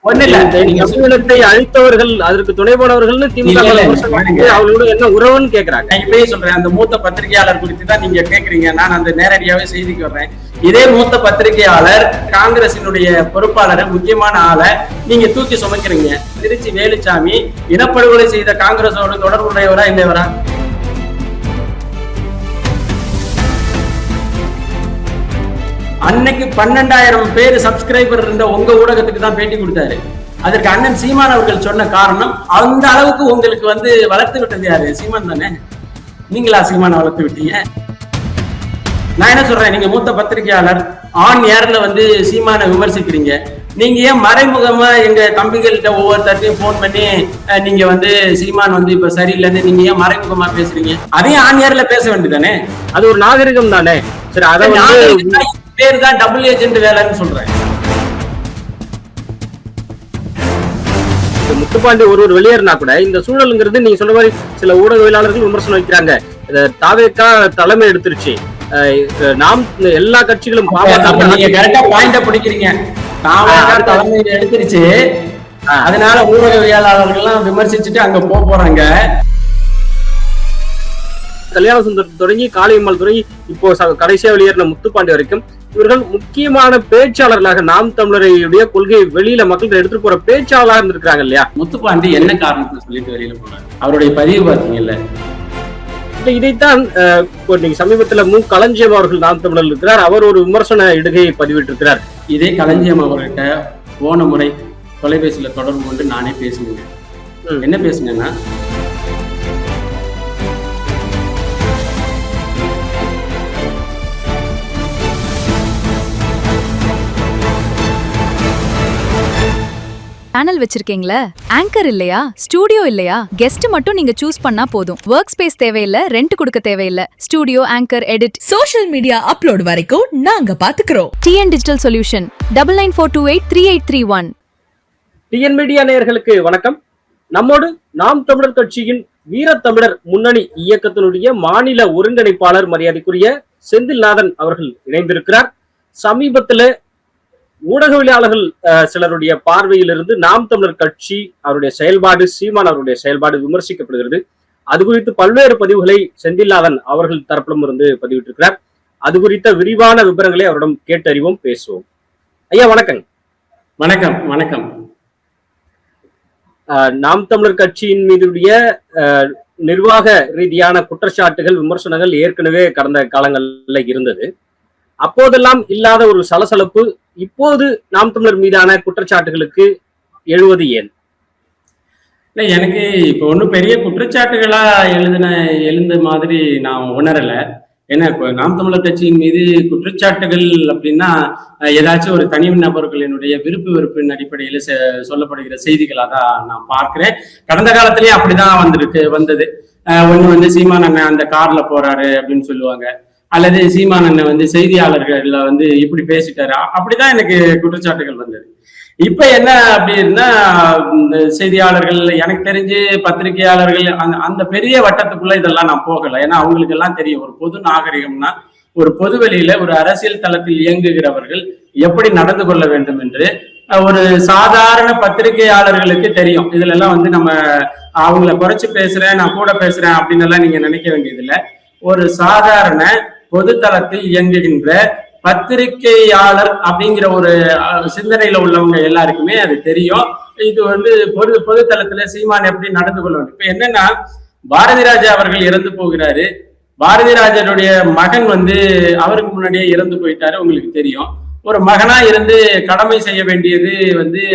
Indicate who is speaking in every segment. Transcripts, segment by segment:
Speaker 1: ஒண்ணு இல்ல, தமிழகத்தை அழித்தவர்கள் அதற்கு துணை போனவர்கள் திமுக அவங்களோட என்ன உறவுன்னு கேக்குறாங்க.
Speaker 2: நான் இப்பயே சொல்றேன், அந்த மூத்த பத்திரிகையாளர் குறித்து தான் நீங்க கேக்குறீங்க. நான் அந்த நேரடியாவே செய்திக்கு வர்றேன். இதே மூத்த பத்திரிகையாளர் காங்கிரசினுடைய பொறுப்பாளர், முக்கியமான ஆளை நீங்க தூக்கி சுமக்கிறீங்க. திருச்சி வேலுச்சாமி இனப்படுகொலை செய்த காங்கிரஸோடு தொடர்புடையவரா இல்லையவரா? அன்னைக்கு 12,000 பேர் சப்ஸ்கிரைபர் இருந்த உங்க ஊடகத்துக்கு தான் பேட்டி கொடுத்தாரு. அதற்கு அண்ணன் சீமான் அவர்கள் சொன்ன காரணம், அந்த அளவுக்கு உங்களுக்கு வளர்த்து விட்டது யாரு? சீமான் தானே. நீங்களா சீமான வளர்த்து விட்டீங்க? நான் என்ன சொல்றேன், நீங்க மூத்த பத்திரிகையாளர், ஆன் ஏர்ல சீமான விமர்சிக்கிறீங்க. நீங்க ஏன் மறைமுகமா எங்க தம்பிகள்கிட்ட ஒவ்வொருத்தரையும் போன் பண்ணி நீங்க சீமான் இப்ப சரியில்லைன்னு நீங்க ஏன் மறைமுகமா பேசுறீங்க? அதையும் ஆன் ஏர்ல பேச வேண்டியதானே? அது ஒரு நாகரிகம் தானே. சரி, அதை பேர் தான் டபுள் ஏஜென்ட் வேலைன்னு சொல்றேன்.
Speaker 1: முத்துப்பாண்டி ஒரு வெளியேறினா கூட இந்த சூழலுங்கிறது நீங்க சொல்ற மாதிரி சில ஊடகவியலாளர்கள் விமர்சனம் வைக்கிறாங்க. தாவேக்கா தலைமை எடுத்துருச்சு, நாம் எல்லா கட்சிகளும்
Speaker 2: நீங்க கரெக்டா பாயிண்ட பிடிக்கிறீங்க. தாவேக்கா தலைமை எடுத்துருச்சு, அதனால ஊடகவியலாளர்கள் எல்லாம் விமர்சிச்சுட்டு அங்க போறாங்க.
Speaker 1: கல்யாண சுந்தரம் தொடங்கி காளியம்மாள் தொடங்கி இப்போ கடைசியா வெளியேறின முத்துப்பாண்டி வரைக்கும் இவர்கள் முக்கியமான பேச்சாளர்களாக நாம் தமிழருடைய கொள்கையை வெளியில மக்களுக்கு எடுத்துட்டு போற பேச்சாளராக இருந்திருக்காங்க இல்லையா?
Speaker 2: முத்துப்பாண்டி என்ன காரணத்தை சொல்லிட்டு வெளியில போனார்? அவருடைய பதிவு பாத்தீங்கல்ல.
Speaker 1: இதைத்தான் நீங்க சமீபத்துல களஞ்சியம் அவர்கள் நாம் தமிழர் இருக்கிறார், அவர் ஒரு விமர்சன இடுகையை பதிவிட்டு இருக்கிறார்.
Speaker 2: இதே களஞ்சியம் அவர்கிட்ட போன முறை தொலைபேசியில தொடர்பு கொண்டு நானே பேசுனேங்க. என்ன பேசுனேன்னா,
Speaker 3: சேனல் வச்சிருக்கீங்களா? ஆங்கர் இல்லையா? ஸ்டூடியோ இல்லையா? கெஸ்ட் மட்டும் நீங்க சூஸ் பண்ணா போதும். ஒர்க் ஸ்பேஸ் தேவையில்ல, ரெண்ட் கொடுக்க தேவையில்ல. Studio, anchor, edit,
Speaker 4: social media upload வரைக்கும் நாங்க பாத்துக்கிறோம்.
Speaker 3: TN digital solution 9942838831.
Speaker 1: TN media நேயர்களுக்கு வணக்கம். நம்மோடு நாம் தமிழர் கட்சியின் வீரத்தமிழர் முன்னணி இயக்கத்தினுடைய மாநில ஒருங்கிணைப்பாளர் மரியாதைக்குரிய செந்தில்நாதன் அவர்கள் இணைந்திருக்கிறார். சமீபத்துல ஊடகவியலாளர்கள் சிலருடைய பார்வையிலிருந்து நாம் தமிழர் கட்சி அவருடைய செயல்பாடு, சீமான் அவருடைய செயல்பாடு விமர்சிக்கப்படுகிறது. அது குறித்து பல்வேறு பதிவுகளை செந்தில்நாதன் அவர்கள் தரப்பிலும் இருந்து பதிவிட்டிருக்கிறார். அது குறித்த விரிவான விவரங்களை அவரிடம் கேட்டறிவோம், பேசுவோம். ஐயா வணக்கம்.
Speaker 2: வணக்கம். வணக்கம்.
Speaker 1: நாம் தமிழர் கட்சியின் மீதுடைய நிர்வாக ரீதியான குற்றச்சாட்டுகள், விமர்சனங்கள் ஏற்கனவே கடந்த காலங்கள்ல இருந்தது. அப்போதெல்லாம் இல்லாத ஒரு சலசலப்பு இப்போது நாம் தமிழர் மீதான குற்றச்சாட்டுகளுக்கு எழுவது ஏன்?
Speaker 2: எனக்கு இப்ப ஒன்னும் பெரிய குற்றச்சாட்டுகளா எழுந்த மாதிரி நான் உணரல. ஏன்னா இப்ப நாம் தமிழர் கட்சியின் மீது குற்றச்சாட்டுகள் அப்படின்னா ஏதாச்சும் ஒரு தனி நபர்களினுடைய விருப்பு வெறுப்பின் அடிப்படையில சொல்லப்படுகிற செய்திகளா தான் நான் பார்க்கிறேன். கடந்த காலத்திலேயே அப்படிதான் வந்தது. ஒண்ணு சீமான் அண்ணன் அந்த கார்ல போறாரு அப்படின்னு சொல்லுவாங்க, அல்லது சீமான் அண்ணன் செய்தியாளர்கள்ல இப்படி பேசிட்டாரு. அப்படிதான் எனக்கு குற்றச்சாட்டுகள் வந்தது. இப்ப என்ன அப்படின்னா, செய்தியாளர்கள், எனக்கு தெரிஞ்சு பத்திரிகையாளர்கள் அந்த பெரிய வட்டத்துக்குள்ள இதெல்லாம் நான் போகல. ஏன்னா அவங்களுக்கு எல்லாம் தெரியும், ஒரு பொது நாகரிகம்னா ஒரு பொது வெளியில ஒரு அரசியல் தளத்தில் இயங்குகிறவர்கள் எப்படி நடந்து கொள்ள வேண்டும் என்று ஒரு சாதாரண பத்திரிகையாளர்களுக்கு தெரியும். இதுல எல்லாம் நம்ம அவங்கள குறைச்சு பேசுறேன், நான் கூட பேசுறேன் அப்படின்னு எல்லாம் நீங்க நினைக்க வேண்டியதில்லை. ஒரு சாதாரண பொது தளத்தில் இயங்குகின்ற பத்திரிகையாளர் அப்படிங்கிற ஒரு சிந்தனையில உள்ளவங்க எல்லாருக்குமே அது தெரியும். இது பொது தளத்துல சீமான் எப்படி நடந்து கொள்ள வேண்டும். இப்ப என்னன்னா, பாரதி ராஜா அவர்கள் இறந்து போகிறாரு. பாரதி ராஜனுடைய மகன் அவருக்கு முன்னாடியே இறந்து போயிட்டாரு, உங்களுக்கு தெரியும். ஒரு மகனா இருந்து கடமை செய்ய வேண்டியது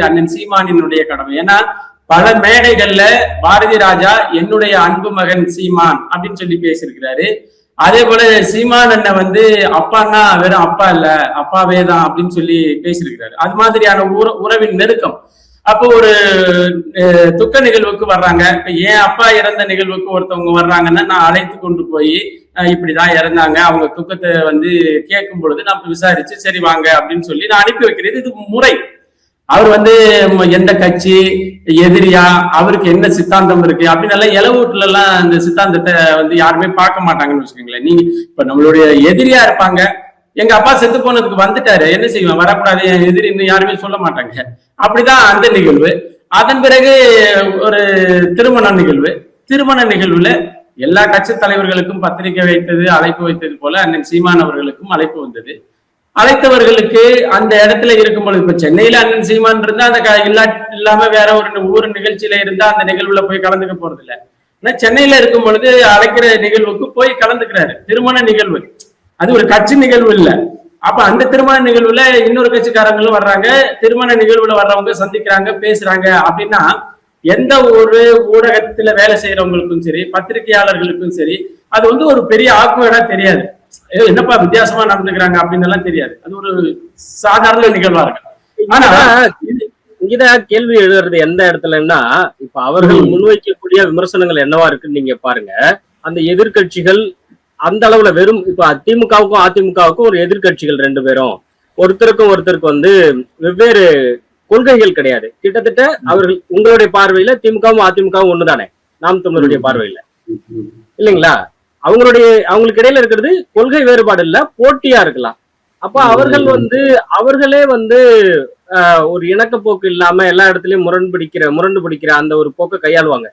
Speaker 2: அண்ணன் சீமானினுடைய கடமை. ஏன்னா பல மேடைகள்ல பாரதி ராஜா என்னுடைய அன்பு மகன் சீமான் அப்படின்னு சொல்லி பேசியிருக்கிறாரு. அதே போல சீமான் அண்ணன் அப்பான்னா வெறும் அப்பா இல்ல, அப்பாவே தான் அப்படின்னு சொல்லி பேசியிருக்கிறாரு. அது மாதிரியான உறவின் நெருக்கம். அப்போ ஒரு துக்க நிகழ்வுக்கு வர்றாங்க. இப்ப ஏன் அப்பா இறந்த நிகழ்வுக்கு ஒருத்தவங்க வர்றாங்கன்னா, நான் அழைத்து கொண்டு போய் இப்படிதான் இறந்தாங்க, அவங்க துக்கத்தை கேட்கும் பொழுது நான் விசாரிச்சு சரி வாங்க அப்படின்னு சொல்லி நான் அனுப்பி வைக்கிறது. இது முறை. அவர் எந்த கட்சி எதிரியா, அவருக்கு என்ன சித்தாந்தம் இருக்கு அப்படின்னு எல்லாம் இலவூட்டுல எல்லாம் அந்த சித்தாந்தத்தை யாருமே பார்க்க மாட்டாங்கன்னு வச்சுக்கோங்களேன். நீங்க இப்ப நம்மளுடைய எதிரியா இருப்பாங்க, எங்க அப்பா செத்து போனதுக்கு வந்துட்டாரு, என்ன செய்வேன், வரக்கூடாது, என் எதிரி யாருமே சொல்ல மாட்டாங்க. அப்படிதான் அந்த நிகழ்வு. அதன் பிறகு ஒரு திருமண நிகழ்வுல எல்லா கட்சி தலைவர்களுக்கும் பத்திரிகை வைத்தது, அழைப்பு வைத்தது போல அண்ணன் சீமான் அவர்களுக்கும் அழைப்பு வந்தது. அழைத்தவர்களுக்கு அந்த இடத்துல இருக்கும்போது, இப்ப சென்னையில அண்ணன் சீமான் இருந்தா அந்த இல்லாம வேற ஒரு ஊர் நிகழ்ச்சியில இருந்தா அந்த நிகழ்வுல போய் கலந்துக்க போறது இல்லை. ஆனா சென்னையில இருக்கும் பொழுது அழைக்கிற நிகழ்வுக்கு போய் கலந்துக்கிறாரு. திருமண நிகழ்வு, அது ஒரு கட்சி நிகழ்வு இல்ல. அப்ப அந்த திருமண நிகழ்வுல இன்னொரு கட்சிக்காரங்களும் வர்றாங்க, திருமண நிகழ்வுல வர்றவங்க சந்திக்கிறாங்க, பேசுறாங்க. அப்படின்னா எந்த ஒரு ஊடகத்துல வேலை செய்யறவங்களுக்கும் சரி, பத்திரிகையாளர்களுக்கும் சரி, அது வந்து ஒரு பெரிய ஆக்குவேடா தெரியாது. என்னப்பா வித்தியாசமா நடந்துக்கிறாங்க அப்படின்னு எல்லாம் தெரியாது. அது ஒரு சாதாரண நிகழ்வா இருக்கு. ஆனா
Speaker 1: இங்கதான் கேள்வி எழுதுறது எந்த இடத்துலன்னா, இப்ப அவர்கள் முன்வைக்கக்கூடிய விமர்சனங்கள் என்னவா இருக்குன்னு நீங்க பாருங்க. அந்த எதிர்கட்சிகள் அந்த அளவுல வெறும் இப்ப திமுகவுக்கும் அதிமுகவுக்கும் ஒரு எதிர்கட்சிகள் 2 பேரும் ஒருத்தருக்கு வந்து வெவ்வேறு கொள்கைகள் கிடையாது. கிட்டத்தட்ட அவர்கள் உங்களுடைய பார்வையில திமுகவும் அதிமுகவும் ஒண்ணுதானே, நாம் தமிழருடைய பார்வையில இல்லைங்களா? அவங்களுக்கு இடையில இருக்கிறது கொள்கை வேறுபாடு இல்ல, போட்டியா இருக்கலாம். அப்ப அவர்களே வந்து ஒரு இணக்கப்போக்கு இல்லாம எல்லா இடத்துலயும் முரண்டு பிடிக்கிற அந்த ஒரு போக்கை கையாளுவாங்க.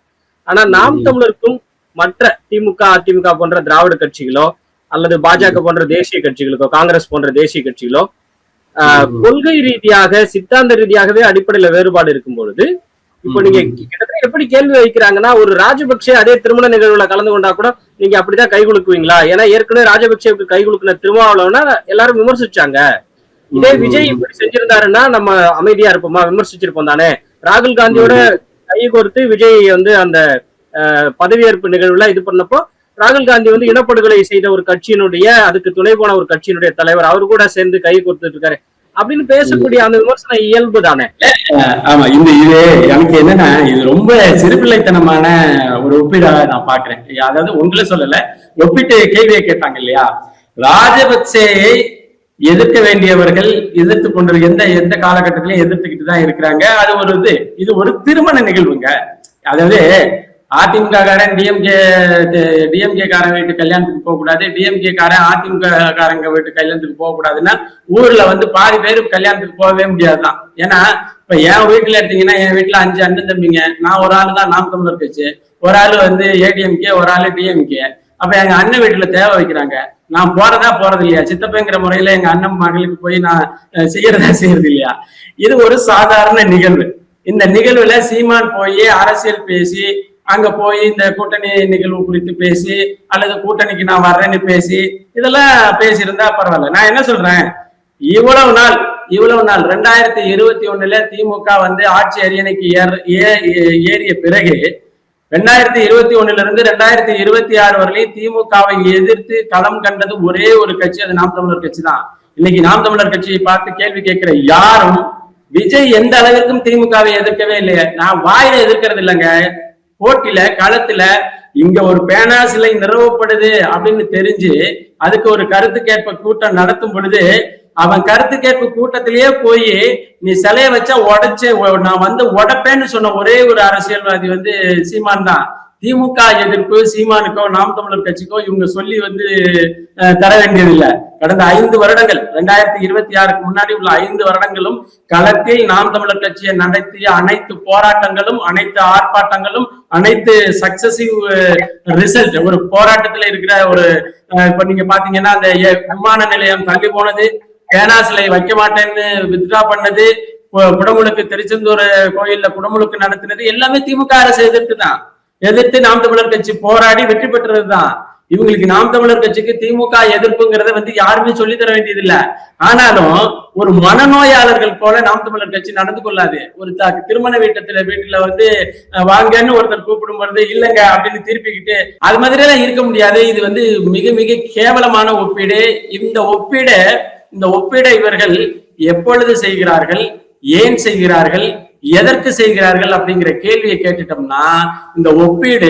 Speaker 1: ஆனா நாம் தமிழருக்கும் மற்ற திமுக அதிமுக போன்ற திராவிட கட்சிகளோ அல்லது பாஜக போன்ற தேசிய கட்சிகளுக்கோ காங்கிரஸ் போன்ற தேசிய கட்சிகளோ கொள்கை ரீதியாக சித்தாந்த ரீதியாகவே அடிப்படையில வேறுபாடு இருக்கும் பொழுது, இப்ப நீங்க கிட்டத்தட்ட எப்படி கேள்வி வைக்கிறாங்கன்னா, ஒரு ராஜபக்சே அதே திருமண நிகழ்வுல கலந்து கொண்டா கூட நீங்க அப்படிதான் கை குலுக்குவீங்களா? ஏன்னா ஏற்கனவே ராஜபக்சேவுக்கு கை குலுக்குன திருமாவளவனா எல்லாரும் விமர்சிச்சாங்க. இதே விஜய் இப்படி செஞ்சிருந்தாருன்னா நம்ம அமைதியா இருப்போமா? விமர்சிச்சிருப்போம் தானே. ராகுல் காந்தியோட கை கோர்த்து விஜய் வந்து அந்த பதவியேற்பு நிகழ்வுல இது பண்ணப்போ ராகுல் காந்தி வந்து இனப்படுகொலை செய்த ஒரு கட்சியினுடைய அதுக்கு துணை போன ஒரு கட்சியினுடைய தலைவர் அவரு கூட சேர்ந்து கை கொடுத்துட்டு இருக்காரு அப்படின்னு பேசக்கூடிய அந்த விமர்சனம் இயல்பு தானே.
Speaker 2: ஆமா, இது எனக்கு என்னன்னா, இது ரொம்ப சிறுபிள்ளைத்தனமான ஒரு ஒப்பீடாக நான் பாக்குறேன். அதாவது உங்களை சொல்லல, ஒப்பிட்டு கேள்வியை கேட்டாங்க இல்லையா, ராஜபக்சேயை எதிர்க்க வேண்டியவர்கள் எதிர்த்து கொண்டு எந்த காலகட்டத்திலையும் எதிர்த்துக்கிட்டு தான் இருக்கிறாங்க. அது இது ஒரு திருமண நிகழ்வுங்க. அதாவது அதிமுக காரன் டிஎம்கே காரன் வீட்டு கல்யாணத்துக்கு போக கூடாது, டிஎம்கே காரன் அதிமுக காரங்க வீட்டு கல்யாணத்துக்கு போக கூடாதுன்னா ஊர்ல வந்து பாதி பேரு கல்யாணத்துக்கு போகவே முடியாதுதான். ஏன்னா இப்ப என் வீட்டுல எடுத்தீங்கன்னா, என் வீட்டுல 5 அண்ணன் தம்பிங்க, நான் ஒரு ஆளு தான் நாம் தமிழர் கட்சி, ஒரு ஆளு வந்து ஏடிஎம்கே, ஒரு ஆளு டிஎம்கே. அப்ப எங்க அண்ணன் வீட்டுல தேவை வைக்கிறாங்க, நான் போறது இல்லையா? சித்தப்பங்கிற முறையில எங்க அண்ணன் மகளுக்கு போய் நான் செய்யறது இல்லையா? இது ஒரு சாதாரண நிகழ்வு. இந்த நிகழ்வுல சீமான் போய் அரசியல் பேசி, அங்க போய் இந்த கூட்டணி நிகழ்வு குறித்து பேசி, அல்லது கூட்டணிக்கு நான் வர்றேன்னு பேசி, இதெல்லாம் பேசியிருந்தா பரவாயில்ல. நான் என்ன சொல்றேன், இவ்வளவு நாள் 2021 திமுக வந்து ஆட்சி அரியணைக்கு ஏறிய பிறகு 2021 இருந்து 2026 வரையிலும் திமுகவை எதிர்த்து களம் கண்டது ஒரே ஒரு கட்சி, அது நாம் தமிழர் கட்சி தான். இன்னைக்கு நாம் தமிழர் கட்சியை பார்த்து கேள்வி கேட்கிற யாரும் விஜய் எந்த அளவிற்கும் திமுகவை எதிர்க்கவே இல்லையா? நான் வாயில எதிர்க்கிறது இல்லைங்க, போட்டியில களத்துல இங்க ஒரு பேனா சிலை நிறுவப்படுது அப்படின்னு தெரிஞ்சு அதுக்கு ஒரு கருத்து கேட்ப கூட்டம் நடத்தும் பொழுது, அவன் கருத்து கேட்பு கூட்டத்திலேயே போய் நீ சிலைய வச்சா நான் வந்து உடப்பேன்னு சொன்ன ஒரே ஒரு அரசியல்வாதி வந்து சீமான் தான். திமுக எதிர்ப்பு சீமானுக்கோ நாம் தமிழர் கட்சிக்கோ இவங்க சொல்லி வந்து தர வேண்டியதில்லை. கடந்த 5 வருடங்கள் 2026க்கு முன்னாடி உள்ள 5 வருடங்களும் களத்தில் நாம் தமிழர் கட்சியை நடத்திய அனைத்து போராட்டங்களும், அனைத்து ஆர்ப்பாட்டங்களும், அனைத்து சக்சசிவ் ரிசல்ட், ஒரு போராட்டத்துல இருக்கிற ஒரு இப்ப நீங்க பாத்தீங்கன்னா அந்த விமான நிலையம் தள்ளி போனது, பேனா சிலை வைக்க மாட்டேன்னு வித்ட்ரா பண்ணது, குடமுழுக்கு திருச்செந்தூர் கோயில்ல குடமுழுக்கு நடத்தினது எல்லாமே திமுக அரசு எதிர்த்து நாம் தமிழர் கட்சி போராடி வெற்றி பெற்றதுதான். இவங்களுக்கு நாம் தமிழர் கட்சிக்கு திமுக எதிர்ப்புங்கிறத வந்து யாருமே சொல்லி தர வேண்டியது இல்ல. ஆனாலும் ஒரு மனநோயாளர்கள் போல நாம் தமிழர் கட்சி நடந்து கொள்ளாது. ஒரு திருமண வீட்டுல வந்து வாங்கன்னு ஒருத்தர் கூப்பிடும் பொழுது இல்லைங்க அப்படின்னு திருப்பிக்கிட்டு அது மாதிரி எல்லாம் இருக்க முடியாது. இது வந்து மிக மிக கேவலமான ஒப்பீடு. இந்த ஒப்பீடை இவர்கள் எப்பொழுது செய்கிறார்கள், ஏன் செய்கிறார்கள், எதற்கு செய்கிறார்கள் அப்படிங்கிற கேள்வியை கேட்டுட்டோம்னா, இந்த ஒப்பீடு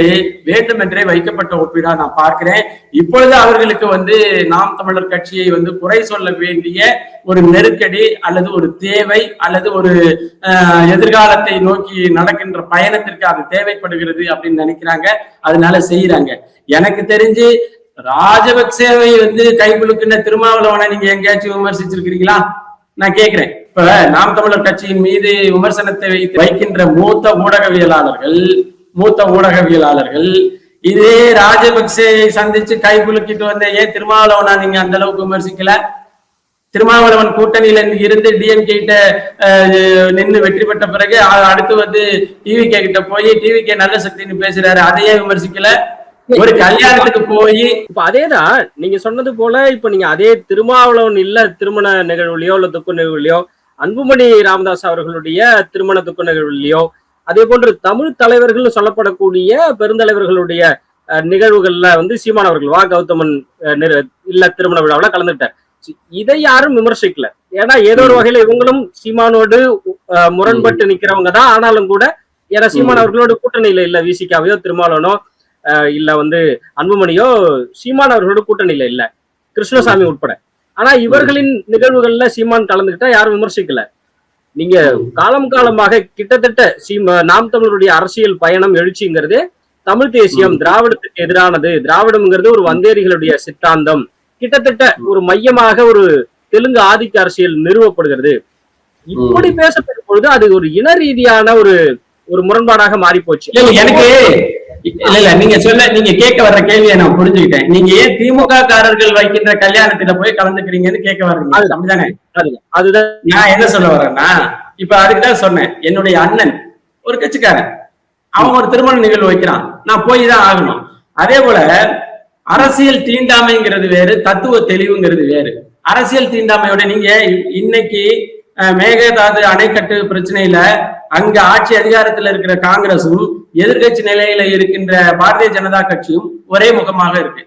Speaker 2: வேண்டுமென்றே வைக்கப்பட்ட ஒப்பீடா நான் பார்க்கிறேன். இப்பொழுது அவர்களுக்கு வந்து நாம் தமிழர் கட்சியை வந்து குறை சொல்ல வேண்டிய ஒரு நெருக்கடி அல்லது ஒரு தேவை அல்லது ஒரு எதிர்காலத்தை நோக்கி நடக்கின்ற பயணத்திற்கு அது தேவைப்படுகிறது அப்படின்னு நினைக்கிறாங்க. அதனால செய்யறாங்க. எனக்கு தெரிஞ்சு ராஜபக்சேவை கைகுலுக்குன திருமாவளவனை நீங்க எங்கேயாச்சும் விமர்சிச்சிருக்கிறீங்களா? நான் கேட்கிறேன். இப்ப நாம் தமிழர் கட்சியின் மீது விமர்சனத்தை வைக்கின்ற மூத்த ஊடகவியலாளர்கள் இதே ராஜபக்சேவை சந்திச்சு கைகுலுக்கிட்டு வந்த ஏன் திருமாவளவனா நீங்க அந்த அளவுக்கு விமர்சிக்கல? திருமாவளவன் கூட்டணியில இருந்து டிஎம்கே கிட்ட நின்று வெற்றி பெற்ற பிறகு அடுத்து டிவிகே கிட்ட போய் டிவிகே நல்ல சக்தின்னு பேசுறாரு, அதையே விமர்சிக்கல? ஒரு கல்யாணத்துக்கு போய்
Speaker 1: இப்ப அதேதான் நீங்க சொன்னது போல, இப்ப நீங்க அதே திருமாவளவன் இல்ல திருமண நிகழ்வுலையோ இல்ல துக்க நிகழ்வுலையோ, அன்புமணி ராமதாஸ் அவர்களுடைய திருமண துக்க நிகழ்வுலையோ, அதே போன்று தமிழ் தலைவர்கள் சொல்லப்படக்கூடிய பெருந்தலைவர்களுடைய நிகழ்வுகள்ல சீமான் அவர்கள் வா கௌதமன் இல்ல திருமண விழாவில கலந்துட்டார். இதை யாரும் விமர்சிக்கல. ஏன்னா ஏதோ ஒரு வகையில இவங்களும் சீமானோடு முரண்பட்டு நிக்கிறவங்க தான். ஆனாலும் கூட ஏன்னா சீமான் அவர்களோட கூட்டணியில இல்ல விசிகாவையோ திருமாவளவனோ இல்ல அன்புமணியோ சீமான் அவர்களோட கூட்டணியில இல்ல, கிருஷ்ணசாமி உட்பட. ஆனா இவர்களின் நிகழ்வுகள்ல சீமான் கலந்துகிட்டா யாரும் விமர்சிக்கல. நீங்க காலமாக கிட்டத்தட்ட நாம் தமிழருடைய அரசியல் பயணம் எழுச்சிங்கிறது தமிழ் தேசியம் திராவிடத்துக்கு எதிரானது, திராவிடம்ங்கிறது ஒரு வந்தேரிகளுடைய சித்தாந்தம், கிட்டத்தட்ட ஒரு மையமாக ஒரு தெலுங்கு ஆதிக்க அரசியல் நிறுவப்படுகிறது. இப்படி பேசப்படும் பொழுது அது ஒரு இன ரீதியான ஒரு முரண்பாடாக மாறி போச்சு.
Speaker 2: எனக்கு இல்ல நீங்க கேட்க வர்ற கேள்வியை நான் புரிஞ்சுக்கிட்டேன். நீங்க ஏன் திமுக காரர்கள் வைக்கின்ற கல்யாணத்துல போய் கலந்துக்கிறீங்கன்னு கேட்க வர்றீங்க, அப்படிதானே?
Speaker 1: அதுதான்
Speaker 2: நான் என்ன சொல்ல வர்றேன்னா, இப்ப அதுக்குதான் சொன்னேன். என்னுடைய அண்ணன் ஒரு கட்சிக்காரன், அவன் ஒரு திருமண நிகழ்வு வைக்கிறான், நான் போய் தான் ஆகணும். அதே போல அரசியல் தீண்டாமைங்கிறது வேறு, தத்துவ தெளிவுங்கிறது வேறு. அரசியல் தீண்டாமையோட நீங்க இன்னைக்கு மேகதாது அணைக்கட்டு பிரச்சனையில அங்க ஆட்சி அதிகாரத்துல இருக்கிற காங்கிரசும் எதிர்கட்சி நிலையில இருக்கின்ற பாரதிய ஜனதா கட்சியும் ஒரே முகமாக இருக்கு.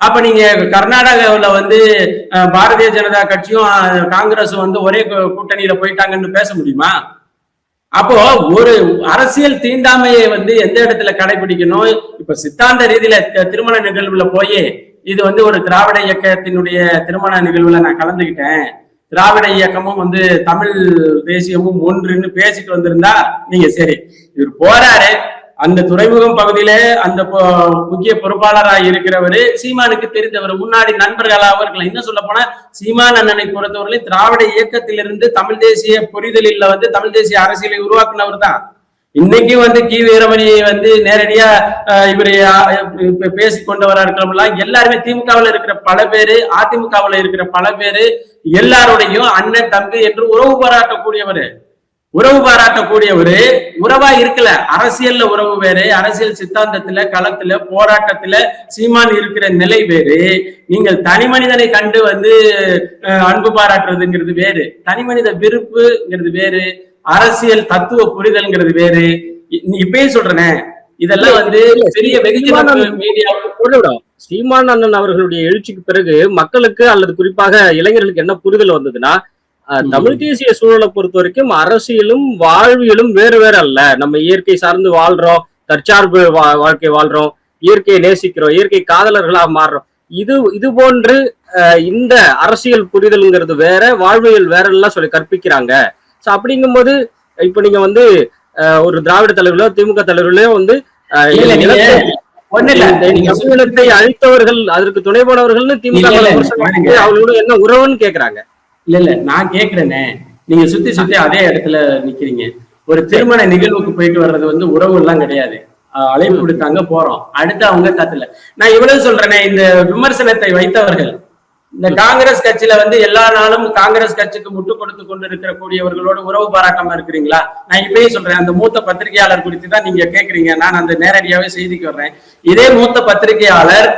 Speaker 2: அப்ப நீங்க கர்நாடகாவில் பாரதிய ஜனதா கட்சியும் காங்கிரஸும் ஒரே கூட்டணியில போயிட்டாங்கன்னு பேச முடியுமா? அப்போ ஒரு அரசியல் தீண்டாமையை எந்த இடத்துல கடைபிடிக்கணும்? இப்ப சித்தாந்த ரீதியில திருமண நிகழ்வுல போய் இது ஒரு திராவிட இயக்கத்தினுடைய திருமண நிகழ்வுல நான் கலந்துக்கிட்டேன், திராவிட இயக்கமும் தமிழ் தேசியமும் ஒன்றுன்னு பேசிட்டு வந்திருந்தா நீங்க சரி. இவர் போறாரு, அந்த துறைமுகம் பகுதியில அந்த முக்கிய பொறுப்பாளராக இருக்கிறவரு சீமானுக்கு தெரிந்தவர், முன்னாடி நண்பர்களாக இருக்கலாம். இன்னும் சொல்ல போனா சீமான் அண்ணனை பொறுத்தவரை திராவிட இயக்கத்திலிருந்து தமிழ் தேசிய புரிதலில் தமிழ் தேசிய அரசியலை உருவாக்குனவர் தான். இன்னைக்கு கி வீரமணியை நேரடியா இவரை பேசி கொண்டவரா இருக்கிறவங்களாம் எல்லாருமே திமுகவில் இருக்கிற பல பேரு, அதிமுகவில் இருக்கிற பல பேரு, எல்லாரோடையும் அண்ணன் தம்பி என்று உறவு பாராட்டக்கூடியவரு. உறவா இருக்கல, அரசியல்ல உறவு வேறு, அரசியல் சித்தாந்தத்துல களத்துல போராட்டத்துல சீமான் இருக்கிற நிலை வேறு. நீங்கள் தனி மனிதனை கண்டு அன்பு பாராட்டுறதுங்கிறது வேறு, தனி மனித விருப்புங்கிறது வேறு, அரசியல் தத்துவ புரிதல்ங்கிறது வேறு. இப்பயே சொல்றேனே, இதெல்லாம் பெரிய வெகுஜன மீடியா.
Speaker 1: சீமான் அண்ணன் அவர்களுடைய எழுச்சிக்கு பிறகு மக்களுக்கு அல்லது குறிப்பாக இளைஞர்களுக்கு என்ன புரிதல் வந்ததுன்னா, தமிழ் தேசிய சூழலை பொறுத்த வரைக்கும் அரசியலும் வாழ்வியலும் வேறு வேறு அல்ல. நம்ம இயற்கை சார்ந்து வாழ்றோம், தற்சார்பு வாழ்க்கை வாழ்றோம், இயற்கையை நேசிக்கிறோம், இயற்கை காதலர்களா மாறுறோம். இது போன்று இந்த அரசியல் புரிதல்ங்கிறது வேற, வாழ்வியல் வேற எல்லாம் சொல்லி கற்பிக்கிறாங்க. சோ அப்படிங்கும்போது இப்ப நீங்க ஒரு திராவிட தலைவர்களோ திமுக தலைவர்களோ நிலத்தை அழித்தவர்கள், அதற்கு துணை போனவர்கள்னு திமுக அவங்களோட என்ன உறவுன்னு கேக்குறாங்க.
Speaker 2: இல்ல நான் கேக்குறேனே, நீங்க சுத்தி அதே இடத்துல நிக்கிறீங்க. ஒரு திருமண நிகழ்வுக்கு போயிட்டு வர்றது உறவு எல்லாம் கிடையாது. அழைப்பு விடுத்தாங்க, போறோம், அடுத்து அவங்க கத்துல. நான் இவ்வளவு சொல்றேனே, இந்த விமர்சனத்தை வைத்தவர்கள் இந்த காங்கிரஸ் கட்சியில எல்லா நாளும் காங்கிரஸ் கட்சிக்கு முட்டு கொடுத்து கொண்டு இருக்கிற கூடியவர்களோட உறவு பாராட்டாம இருக்கிறீங்களா? நான் இப்பயே சொல்றேன், அந்த மூத்த பத்திரிகையாளர் குறித்து தான் நீங்க கேக்குறீங்க. நான் அந்த நேரடியாவே செய்திக்கு வர்றேன். இதே மூத்த பத்திரிகையாளர்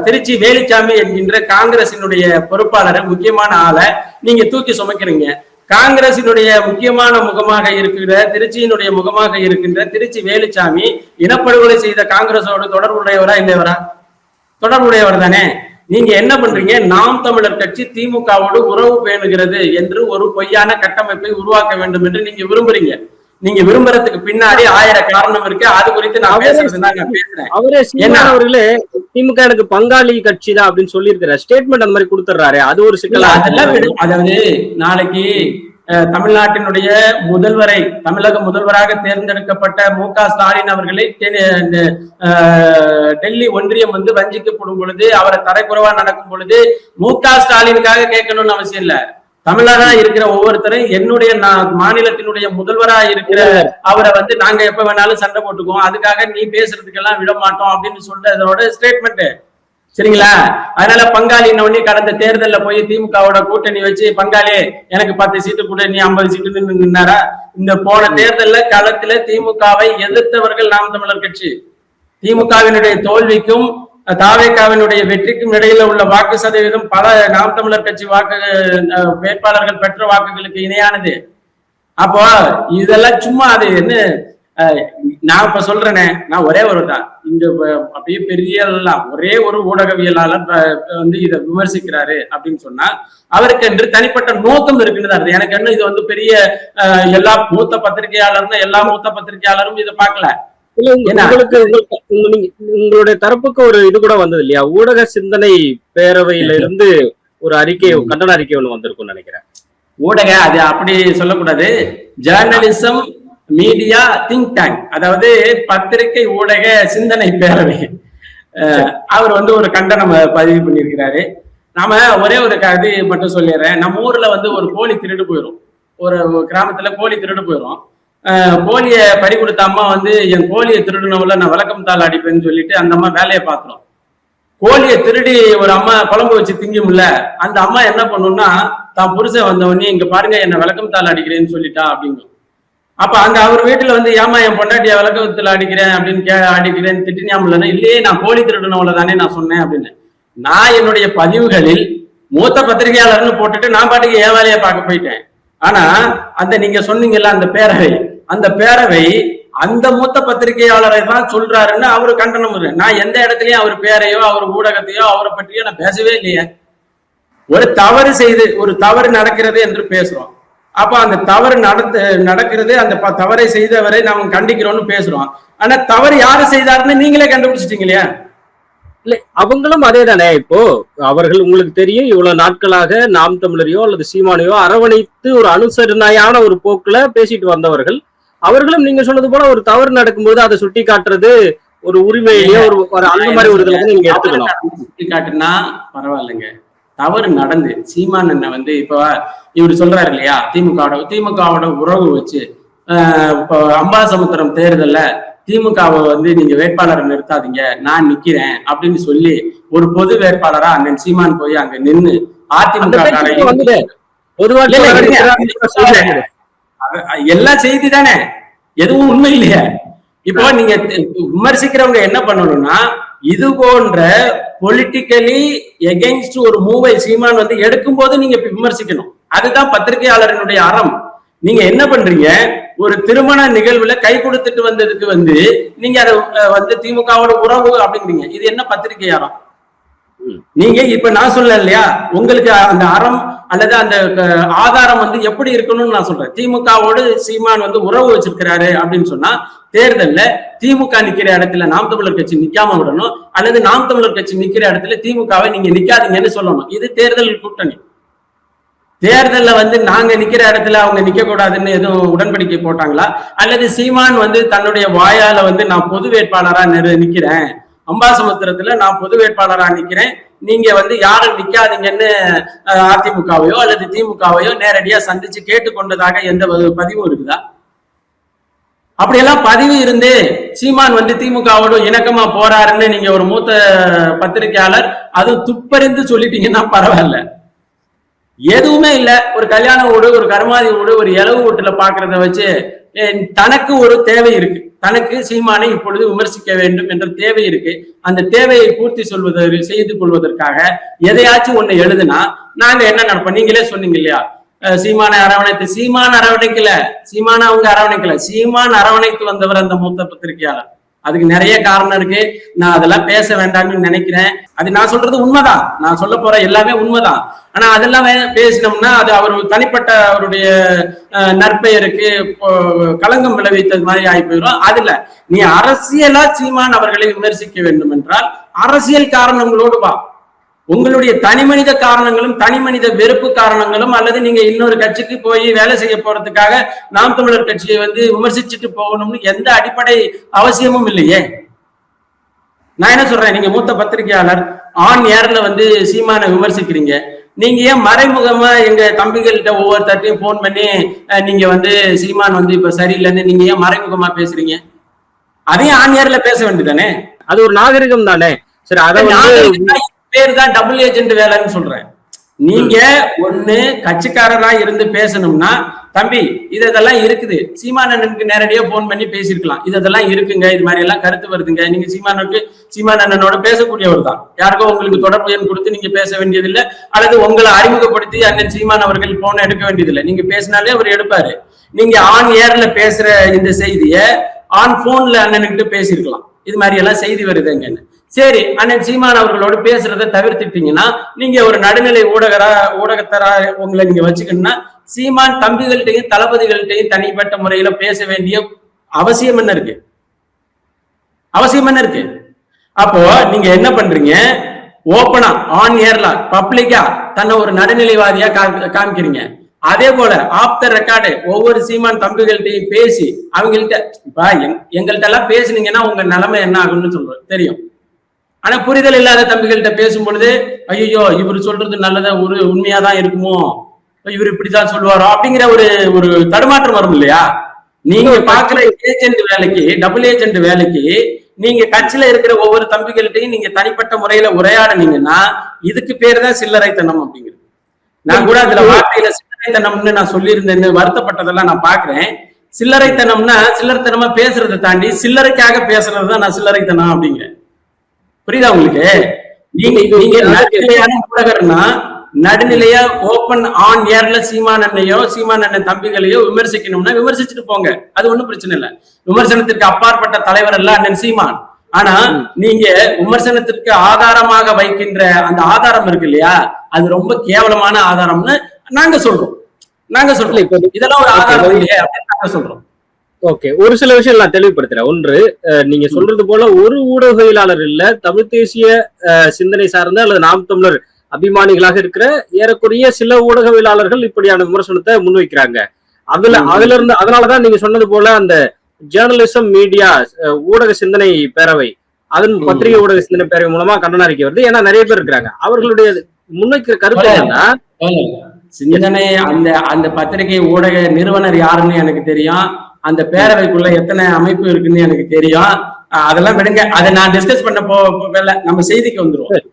Speaker 2: திருச்சி வேலுச்சாமி என்கின்ற காங்கிரசினுடைய பொறுப்பாளரை, முக்கியமான ஆளை நீங்க தூக்கி சுமக்கிறீங்க. காங்கிரசினுடைய முக்கியமான முகமாக இருக்கிற, திருச்சியினுடைய முகமாக இருக்கின்ற திருச்சி வேலுச்சாமி இனப்படுகொலை செய்த காங்கிரஸோடு தொடர்புடையவரா இல்லையவரா? தொடர்புடையவர் தானே. நீங்க என்ன பண்றீங்க? நாம் தமிழர் கட்சி திமுகவோடு உறவு பேணுகிறது என்று ஒரு பொய்யான கட்டமைப்பை உருவாக்க வேண்டும் என்று நீங்க விரும்புறீங்க. நீங்க விரும்புறதுக்கு பின்னாடி 1000 காரணம் இருக்கு. அது குறித்து நான் பேசுறதுதான் நான் பேசுறேன்.
Speaker 1: அவரே அவர்களே திமுக எனக்கு பங்காளி கட்சி தான் அப்படின்னு சொல்லி இருக்கிற ஸ்டேட்மெண்ட் அந்த மாதிரி கொடுத்துறாரு. அது ஒரு சிக்கலா?
Speaker 2: அதாவது நாளைக்கு தமிழ்நாட்டினுடைய முதல்வரை, தமிழக முதல்வராக தேர்ந்தெடுக்கப்பட்ட மு.க. ஸ்டாலின் அவர்களை டெல்லி ஒன்றியம் வந்து வஞ்சிக்கப்படும் பொழுது, அவரை தரைக்குறைவா நடக்கும் பொழுது மு.க. ஸ்டாலினுக்காக கேட்கணும்னு அவசியம் இல்ல. தமிழரா இருக்கிற ஒவ்வொருத்தரும் என்னுடைய மாநிலத்தினுடைய முதல்வரா இருக்கிற அவரை வந்து நாங்க எப்ப வேணாலும் சண்டை போட்டுக்குவோம், அதுக்காக நீ பேசுறதுக்கெல்லாம் விட மாட்டோம் அப்படின்னு சொல்றதோட ஸ்டேட்மெண்ட். சரிங்களா? அதனால பங்காளி உடனே கடந்த தேர்தலில் போய் திமுகவோட கூட்டணி வச்சு பங்காளி எனக்கு 10 சீட்டு கூட நீ 50 சீட்டு நின்னாரா? இந்த போன தேர்தலில் களத்துல திமுகவை எதிர்த்தவர்கள் நாம் தமிழர் கட்சி. திமுகவினுடைய தோல்விக்கும் தாவேகாவினுடைய வெற்றிக்கும் இடையில உள்ள வாக்கு சதவீதம் பல நாம் தமிழர் கட்சி வாக்கு வேட்பாளர்கள் பெற்ற வாக்குகளுக்கு இணையானது. அப்போ இதெல்லாம் சும்மா அது என்ன, நான் இப்ப சொல்றேனே, நான் ஒரே ஒரு தான் இங்க அப்படியே பெரிய ஒரே ஒரு ஊடகவியலாளர் வந்து இதை விமர்சிக்கிறாரு அப்படின்னு சொன்னா அவருக்கு என்று தனிப்பட்ட நோக்கம் இருக்குன்னு தான். எனக்கு என்ன இது வந்து பெரிய எல்லா மூத்த பத்திரிகையாளர்னா எல்லா மூத்த பத்திரிகையாளரும் இதை பார்க்கல.
Speaker 1: உங்களுடைய தரப்புக்கு ஒரு இது கூட வந்தது இல்லையா? ஊடக சிந்தனை பேரவையில இருந்து ஒரு அறிக்கை, கண்டன அறிக்கை ஒண்ணு வந்திருக்கும்னு நினைக்கிறேன்.
Speaker 2: ஊடக அது அப்படி சொல்லக்கூடாது. ஜேர்னலிசம் மீடியா திங்க் டேங்க், அதாவது பத்திரிகை ஊடக சிந்தனை பேரவை, அவர் வந்து ஒரு கண்டனம் பதிவு பண்ணியிருக்கிறாரு. நாம ஒரே ஒரு இது மட்டும் சொல்லிடுறேன். நம்ம ஊர்ல வந்து ஒரு கோழி திருடு போயிடும், ஒரு கிராமத்துல கோழி திருடு போயிடும். கோழியை பறி கொடுத்த அம்மா வந்து என் கோழியை திருடுனவுல நான் விளக்கம் தாள் அடிப்பேன்னு சொல்லிட்டு அந்த அம்மா வேலையை பார்த்துரும். கோழியை திருடி ஒரு அம்மா குழம்பு வச்சு திங்கும்ல, அந்த அம்மா என்ன பண்ணும்னா தான் புருஷன் வந்தவொடனே இங்க பாருங்க என்ன விளக்கம் தாள் அடிக்கிறேன்னு சொல்லிட்டா அப்படிங்கும். அப்ப அங்க அவர் வீட்டுல வந்து ஏமா என் பொண்டாட்டிய விளக்கத்துல அடிக்கிறேன் அப்படின்னு அடிக்கிறேன்னு திட்டினியாமலன்னா, இல்லையே நான் கோழி திருடுனவுல தானே நான் சொன்னேன் அப்படின்னு. நான் என்னுடைய பதிவுகளில் மூத்த பத்திரிகையாளர்னு போட்டுட்டு நான் பாட்டுக்கு என் வேலையை பார்க்க போயிட்டேன். ஆனா அந்த நீங்க சொன்னீங்கல்ல அந்த பேரவை, அந்த பேரவை அந்த மூத்த பத்திரிகையாளரை தான் சொல்றாருன்னு அவரு கண்டனம். நான் எந்த இடத்துலயும் அவர் பேரையோ அவர் ஊடகத்தையோ அவரை பற்றியோ நான் பேசவே இல்லையே. ஒரு தவறு செய்து ஒரு தவறு நடக்கிறது என்று பேசுறோம். அப்ப அந்த தவறு நடக்கிறது, அந்த தவறை செய்தவரை நாம் கண்டிக்கிறோம்னு பேசுறோம். ஆனா தவறு யாரு செய்தாருன்னு நீங்களே கண்டுபிடிச்சிட்டீங்க இல்லையா?
Speaker 1: இல்ல, அவங்களும் அதே தானே. இப்போ அவர்கள் உங்களுக்கு தெரியும், இவ்வளவு நாட்களாக நாம் தமிழரையோ அல்லது சீமானையோ அரவணைத்து ஒரு அனுசரணையான ஒரு போக்குல பேசிட்டு வந்தவர்கள். அவர்களும் நீங்க சொன்னது போல ஒரு தவறு நடக்கும்போது அதை சுட்டி காட்டுறது ஒரு உரிமையிலேயே ஒரு அந்த மாதிரி ஒரு இதுல நீங்க எடுத்துக்கணும்.
Speaker 2: சுட்டி காட்டுனா பரவாயில்லைங்க, தவறு நடந்து சீமான் என்ன வந்து இப்ப இவர் சொல்றாரு இல்லையா, திமுகவோட உறவு வச்சு இப்போ அம்பாசமுத்திரம் தேர்தல்ல திமுகவை வந்து நீங்க வேட்பாளரை நிறுத்தாதீங்க நான் நிக்கிறேன் அப்படின்னு சொல்லி ஒரு பொது வேட்பாளரா அண்ணன் சீமான் போய் அங்க நின்று அதிமுக எல்லாம் செய்தி தானே, எதுவும் உண்மை இல்லையா? இப்போ நீங்க விமர்சிக்கிறவங்க என்ன பண்ணணும்னா, இது போன்ற பொலிட்டிக்கலி எகென்ஸ்ட் ஒரு மூவை சீமான் வந்து எடுக்கும் போது நீங்க விமர்சிக்கணும். அதுதான் பத்திரிகையாளரினுடைய அறம். நீங்க என்ன பண்றீங்க, ஒரு திருமண நிகழ்வுல கை கொடுத்துட்டு வந்ததுக்கு வந்து நீங்க அதை வந்து திமுகவோட உறவு அப்படிங்கிறீங்க. இது என்ன பத்திரிகை அறம்? நீங்க இப்ப நான் சொல்ல இல்லையா, உங்களுக்கு அந்த அறம் அல்லது அந்த ஆதாரம் வந்து எப்படி இருக்கணும்னு நான் சொல்றேன். திமுகவோடு சீமான் வந்து உறவு வச்சிருக்கிறாரு அப்படின்னு சொன்னா தேர்தல்ல திமுக நிக்கிற இடத்துல நாம் தமிழர் கட்சி நிக்காம விடணும், அல்லது நாம் தமிழர் கட்சி நிக்கிற இடத்துல திமுகவை நீங்க நிக்காதீங்கன்னு சொல்லணும். இது தேர்தல் கூட்டணி. தேர்தல்ல வந்து நாங்க நிக்கிற இடத்துல அவங்க நிக்க கூடாதுன்னு எதுவும் உடன்படிக்கை போட்டாங்களா? அல்லது சீமான் வந்து தன்னுடைய வாயால வந்து நான் பொது வேட்பாளரா நிக்கிறேன், அம்பாசமுத்திரத்துல நான் பொது வேட்பாளரா நிக்கிறேன், நீங்க வந்து யாரும் நிக்காதீங்கன்னு அதிமுகவையோ அல்லது திமுகவையோ நேரடியா சந்திச்சு கேட்டுக்கொண்டதாக எந்த பதிவும் இருக்குதா? அப்படியெல்லாம் பதிவு இருந்து சீமான் வந்து திமுகவோட இணக்கமா போறாருன்னு நீங்க ஒரு மூத்த பத்திரிகையாளர் அது துப்பறிந்து சொல்லிட்டீங்கன்னா பரவாயில்ல. எதுவுமே இல்ல, ஒரு கல்யாண வீடு, ஒரு கருமாதி வீடு, ஒரு இலவு வீட்டுல பாக்குறத வச்சு தனக்கு ஒரு தேவை இருக்கு, தனக்கு சீமானை இப்பொழுது விமர்சிக்க வேண்டும் என்ற தேவை இருக்கு. அந்த தேவையை பூர்த்தி செய்து கொள்வதற்காக எதையாச்சும் ஒண்ணு எழுதுனா நாங்க என்ன நடப்போம்? நீங்களே சொன்னீங்க இல்லையா, சீமானை அரவணைத்து. சீமான் அரவணைக்கல, சீமான அவங்க அரவணைக்கல, சீமான் அரவணைத்து வந்தவர் அந்த மூத்த பத்திரிகையாளர். அதுக்கு நிறைய காரணம் இருக்கு, நான் அதெல்லாம் பேச வேண்டாம்னு நினைக்கிறேன். அது நான் சொல்றது உண்மைதான், நான் சொல்ல போற எல்லாமே உண்மைதான். ஆனா அதெல்லாம் பேசினோம்னா அது அவர் தனிப்பட்ட அவருடைய நற்பெயருக்கு களங்கம் விளைவித்தது மாதிரி ஆகி போயிடும். அதுல நீ அரசியலா சீமான் அவர்களை விமர்சிக்க வேண்டும் என்றால் அரசியல் காரணங்களோடு வா. உங்களுடைய தனி மனித காரணங்களும் தனி மனித வெறுப்பு காரணங்களும் அல்லது நீங்க இன்னொரு கட்சிக்கு போய் வேலை செய்ய போறதுக்காக நாம் தமிழர் கட்சியை வந்து விமர்சிச்சுட்டு போகணும்னு எந்த அடிப்படை அவசியமும் இல்லையே. நான் என்ன சொல்றேன், நீங்க மூத்த பத்திரிகையாளர் ஆன் ஏர்ல வந்து சீமானை விமர்சிக்கிறீங்க, நீங்க ஏன் மறைமுகமா எங்க தம்பிகள்கிட்ட ஒவ்வொருத்தட்டையும் போன் பண்ணி நீங்க வந்து சீமான் வந்து இப்ப சரியில்லைன்னு நீங்க ஏன் மறைமுகமா பேசுறீங்க? அதையும் ஆன் ஏர்ல பேச வேண்டியதானே?
Speaker 1: அது ஒரு நாகரிகம் தானே. சரி, அதை
Speaker 2: பேர் தான் டபுள் ஏஜென்ட் வேலைன்னு சொல்றேன். நீங்க ஒண்ணு கட்சிக்காரரா இருந்து பேசணும்னா, தம்பி இதெல்லாம் இருக்குது, சீமானனுக்கு நேரடியா போன் பண்ணி பேசிருக்கலாம், இதெல்லாம் இருக்குங்க, இது மாதிரி எல்லாம் கருத்து வருதுங்க, நீங்க சீமானனோட பேசக்கூடியவர் தான், யாருக்கோ உங்களுக்கு தொடர்பு எண் கொடுத்து நீங்க பேச வேண்டியதில்லை, அல்லது உங்களை அறிமுகப்படுத்தி அண்ணன் சீமான் அவர்கள் போன எடுக்க வேண்டியதில்லை, நீங்க பேசினாலே அவர் எடுப்பாரு. நீங்க ஆன் ஏர்ல பேசுற இந்த செய்திய ஆன் போன்ல அண்ணனுக்கிட்ட பேசிருக்கலாம், இது மாதிரி எல்லாம் செய்தி வருதுங்கன்னு. சரி, அண்ணன் சீமான் அவர்களோடு பேசுறதை தவிர்த்துட்டீங்கன்னா, நீங்க ஒரு நடுநிலை ஊடகத்தரா உங்களை நீங்க வச்சுக்கணும்னா, சீமான் தம்பிகள்கிட்டையும் தளபதிகள்கிட்டையும் தனிப்பட்ட முறையில பேச வேண்டிய அவசியம் என்ன இருக்கு? அவசியம் என்ன இருக்கு? அப்போ நீங்க என்ன பண்றீங்க, ஓப்பனா ஆன் ஏர்ல பப்ளிக்கா தன்னை ஒரு நடுநிலைவாதியா காமிக்கிறீங்க. அதே போல ஆஃப் த ரெக்கார்டு ஒவ்வொரு சீமான் தம்பிகள்கிட்டையும் பேசி அவங்கள்ட்ட இப்ப எங்கள்கிட்ட எல்லாம் பேசுனீங்கன்னா உங்க நிலைமை என்ன ஆகும்னு சொல்றேன் தெரியும். ஆனா புரிதல் இல்லாத தம்பிகள்கிட்ட பேசும் பொழுது, ஐயோ இவர் சொல்றது நல்லதா ஒரு உண்மையாதான் இருக்குமோ, இவர் இப்படிதான் சொல்லுவாரோ அப்படிங்கிற ஒரு தடுமாற்றம் வரும் இல்லையா? நீங்க பாக்குற ஏஜென்ட் வேலைக்கு, டபுள் ஏஜென்ட் வேலைக்கு நீங்க கட்சியில இருக்கிற ஒவ்வொரு தம்பிகள்கிட்டையும் நீங்க தனிப்பட்ட முறையில உரையாடினீங்கன்னா, இதுக்கு பேரு தான் சில்லறைத்தனம் அப்படிங்கிறது. நான் கூட அதுல வார்த்தையில சில்லறைத்தனம்னு நான் சொல்லியிருந்தேன்னு வருத்தப்பட்டதெல்லாம் நான் பாக்குறேன். சில்லறைத்தனம்னா சில்லறைத்தனமா பேசுறதை தாண்டி சில்லறைக்காக பேசுறதுதான் நான் சில்லறைத்தனம் அப்படிங்கிறேன். புரியுதா உங்களுக்கு? நீங்க நடுநிலையான ஊடகர்னா நடுநிலையா ஓப்பன் ஆன் ஏர்ல சீமான் அண்ணன் தம்பிகளையோ விமர்சிக்கணும்னா விமர்சிச்சுட்டு போங்க, அது ஒண்ணும் பிரச்சனை இல்லை. விமர்சனத்திற்கு அப்பாற்பட்ட தலைவர் அல்ல அண்ணன் சீமான். ஆனா நீங்க விமர்சனத்திற்கு ஆதாரமாக வைக்கின்ற அந்த ஆதாரம் இருக்கு இல்லையா, அது ரொம்ப கேவலமான ஆதாரம்னு நாங்க சொல்றோம். இதெல்லாம் ஒரு ஆதாரம் இல்லையே அப்படின்னு நாங்க சொல்றோம்.
Speaker 1: ஓகே, ஒரு சில விஷயம் நான் தெளிவுபடுத்துறேன். ஒன்று, நீங்க சொல்றது போல ஒரு ஊடகவியலாளர் இல்ல, தமிழ் தேசிய சிந்தனை சார்ந்த அல்லது நாம் தமிழர் அபிமானிகளாக இருக்கிற ஏறக்குறைய சில ஊடகவியலாளர்கள் இப்படியான விமர்சனத்தை முன்வைக்கிறாங்க. அதனாலதான் நீங்க சொன்னது போல அந்த ஜேர்னலிசம் மீடியா ஊடக சிந்தனை பேரவை, அதன் பத்திரிகை ஊடக சிந்தனை பேரவை மூலமா கண்டன அறிக்கை வருது. ஏன்னா நிறைய பேர் இருக்கிறாங்க, அவர்களுடைய முன்வைக்கிற கருத்து என்னன்னா,
Speaker 2: சிந்தனை அந்த பத்திரிகை ஊடக நிறுவனர் யாருன்னு எனக்கு தெரியும், அந்த பேரவைக்குள்ள எத்தனை அமைப்பு இருக்குன்னு எனக்கு தெரியும். அதெல்லாம் விடுங்க, அதை நான் டிஸ்கஸ் பண்ண போகல, நம்ம செய்திக்கு வந்துருவோம்.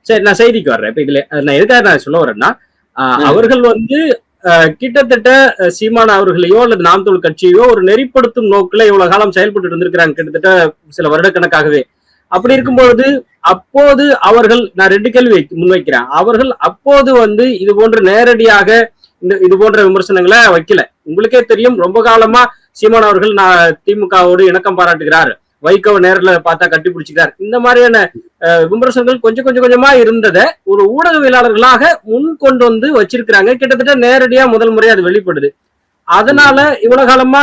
Speaker 1: சரி, நான் செய்திக்கு வர்றேன். இப்ப இதுல நான் எதுக்காக நான் சொல்ல வரேன்னா, அவர்கள் வந்து கிட்டத்தட்ட சீமான் அவர்களையோ அல்லது நாம் தமிழ் கட்சியோ ஒரு நெறிப்படுத்தும் நோக்குல இவ்வளவு காலம் செயல்பட்டு இருந்திருக்கிறாங்க, கிட்டத்தட்ட சில வருடக்கணக்காகவே. அப்படி இருக்கும்பொழுது அப்போது அவர்கள், நான் 2 கேள்வி முன்வைக்கிறேன், அவர்கள் அப்போது வந்து இது போன்ற நேரடியாக இது போன்ற விமர்சனங்களை வைக்கல. உங்களுக்கே தெரியும், ரொம்ப காலமா சீமான் அவர்கள் திமுகவோடு இணக்கம் பாராட்டுகிறார், வைகோவை நேரில் பார்த்தா கட்டி பிடிச்சிக்கிறார், இந்த மாதிரியான விமர்சனங்கள் கொஞ்சம் கொஞ்சமா இருந்ததை ஒரு ஊடகவியலாளர்களாக முன் கொண்டு வந்து வச்சிருக்கிறாங்க. கிட்டத்தட்ட நேரடியா முதல் முறையா அது வெளிப்படுது. அதனால இவ்வளவு காலமா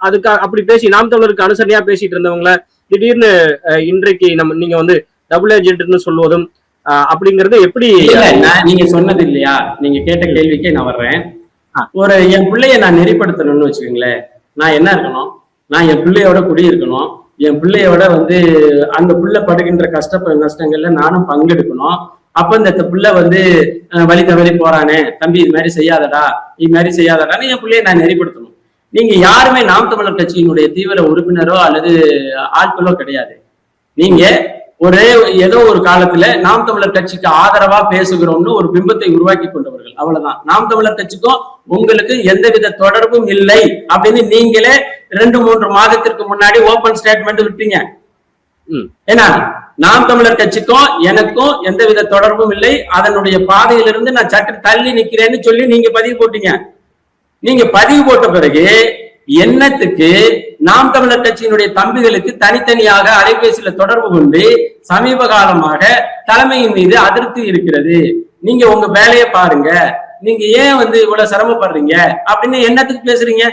Speaker 1: அதுக்கு அப்படி பேசி நாம் தமிழருக்கு அனுசரணையா பேசிட்டு இருந்தவங்கள திடீர்னு இன்றைக்கு நீங்க வந்து டபுள் ஏஜென்ட்னு சொல்வதும் அப்படிங்கறது எப்படி?
Speaker 2: நீங்க சொன்னது இல்லையா, நீங்க கேட்ட கேள்விக்கே நான் வர்றேன். ஒரு என் பிள்ளைய நான் நெறிப்படுத்தணும்னு வச்சுக்கோங்களேன், நான் என்ன இருக்கணும், நான் என் பிள்ளையோட குடியிருக்கணும், என் பிள்ளையோட வந்து அந்த பிள்ளை படுகின்ற நஷ்டங்கள்ல நானும் பங்கெடுக்கணும். அப்ப இந்த பிள்ளை வந்து வழி தவறி போறானே, தம்பி இது மாதிரி செய்யாதடா, இது மாதிரி செய்யாதடான்னு என் பிள்ளைய நான் நெறிப்படுத்தணும். நீங்க யாருமே நாம் தமிழர் கட்சியினுடைய தீவிர உறுப்பினரோ அல்லது ஆட்களோ கிடையாது. நீங்க ஏதோ ஒரு காலத்துல நாம் தமிழர் கட்சிக்கு ஆதரவா பேசுகிறோம்னு ஒரு பிம்பத்தை உருவாக்கி கொண்டவர்கள், அவ்வளவுதான். நாம் தமிழர் கட்சிக்கும் உங்களுக்கு எந்தவித தொடர்பும் இல்லை அப்படின்னு நீங்களே 2-3 மாதத்திற்கு முன்னாடி ஓபன் ஸ்டேட்மெண்ட் விட்டீங்க. ஏன்னா நாம் தமிழர் கட்சிக்கும் எனக்கும் எந்தவித தொடர்பும் இல்லை, அதனுடைய பாதையிலிருந்து நான் சற்று தள்ளி நிக்கிறேன்னு சொல்லி நீங்க பதிவு போட்டீங்க. நீங்க பதிவு போட்ட பிறகு என்னத்துக்கு நாம் தமிழர் கட்சியினுடைய தம்பிகளுக்கு தனித்தனியாக அலைபேசியில தொடர்பு கொண்டு சமீப காலமாக தலைமையின் மீது அதிருப்தி இருக்கிறது, நீங்க உங்க வேலையை பாருங்க, நீங்க ஏன் வந்து இவ்வளவு சிரமப்படுறீங்க அப்படின்னு என்னத்துக்கு பேசுறீங்க?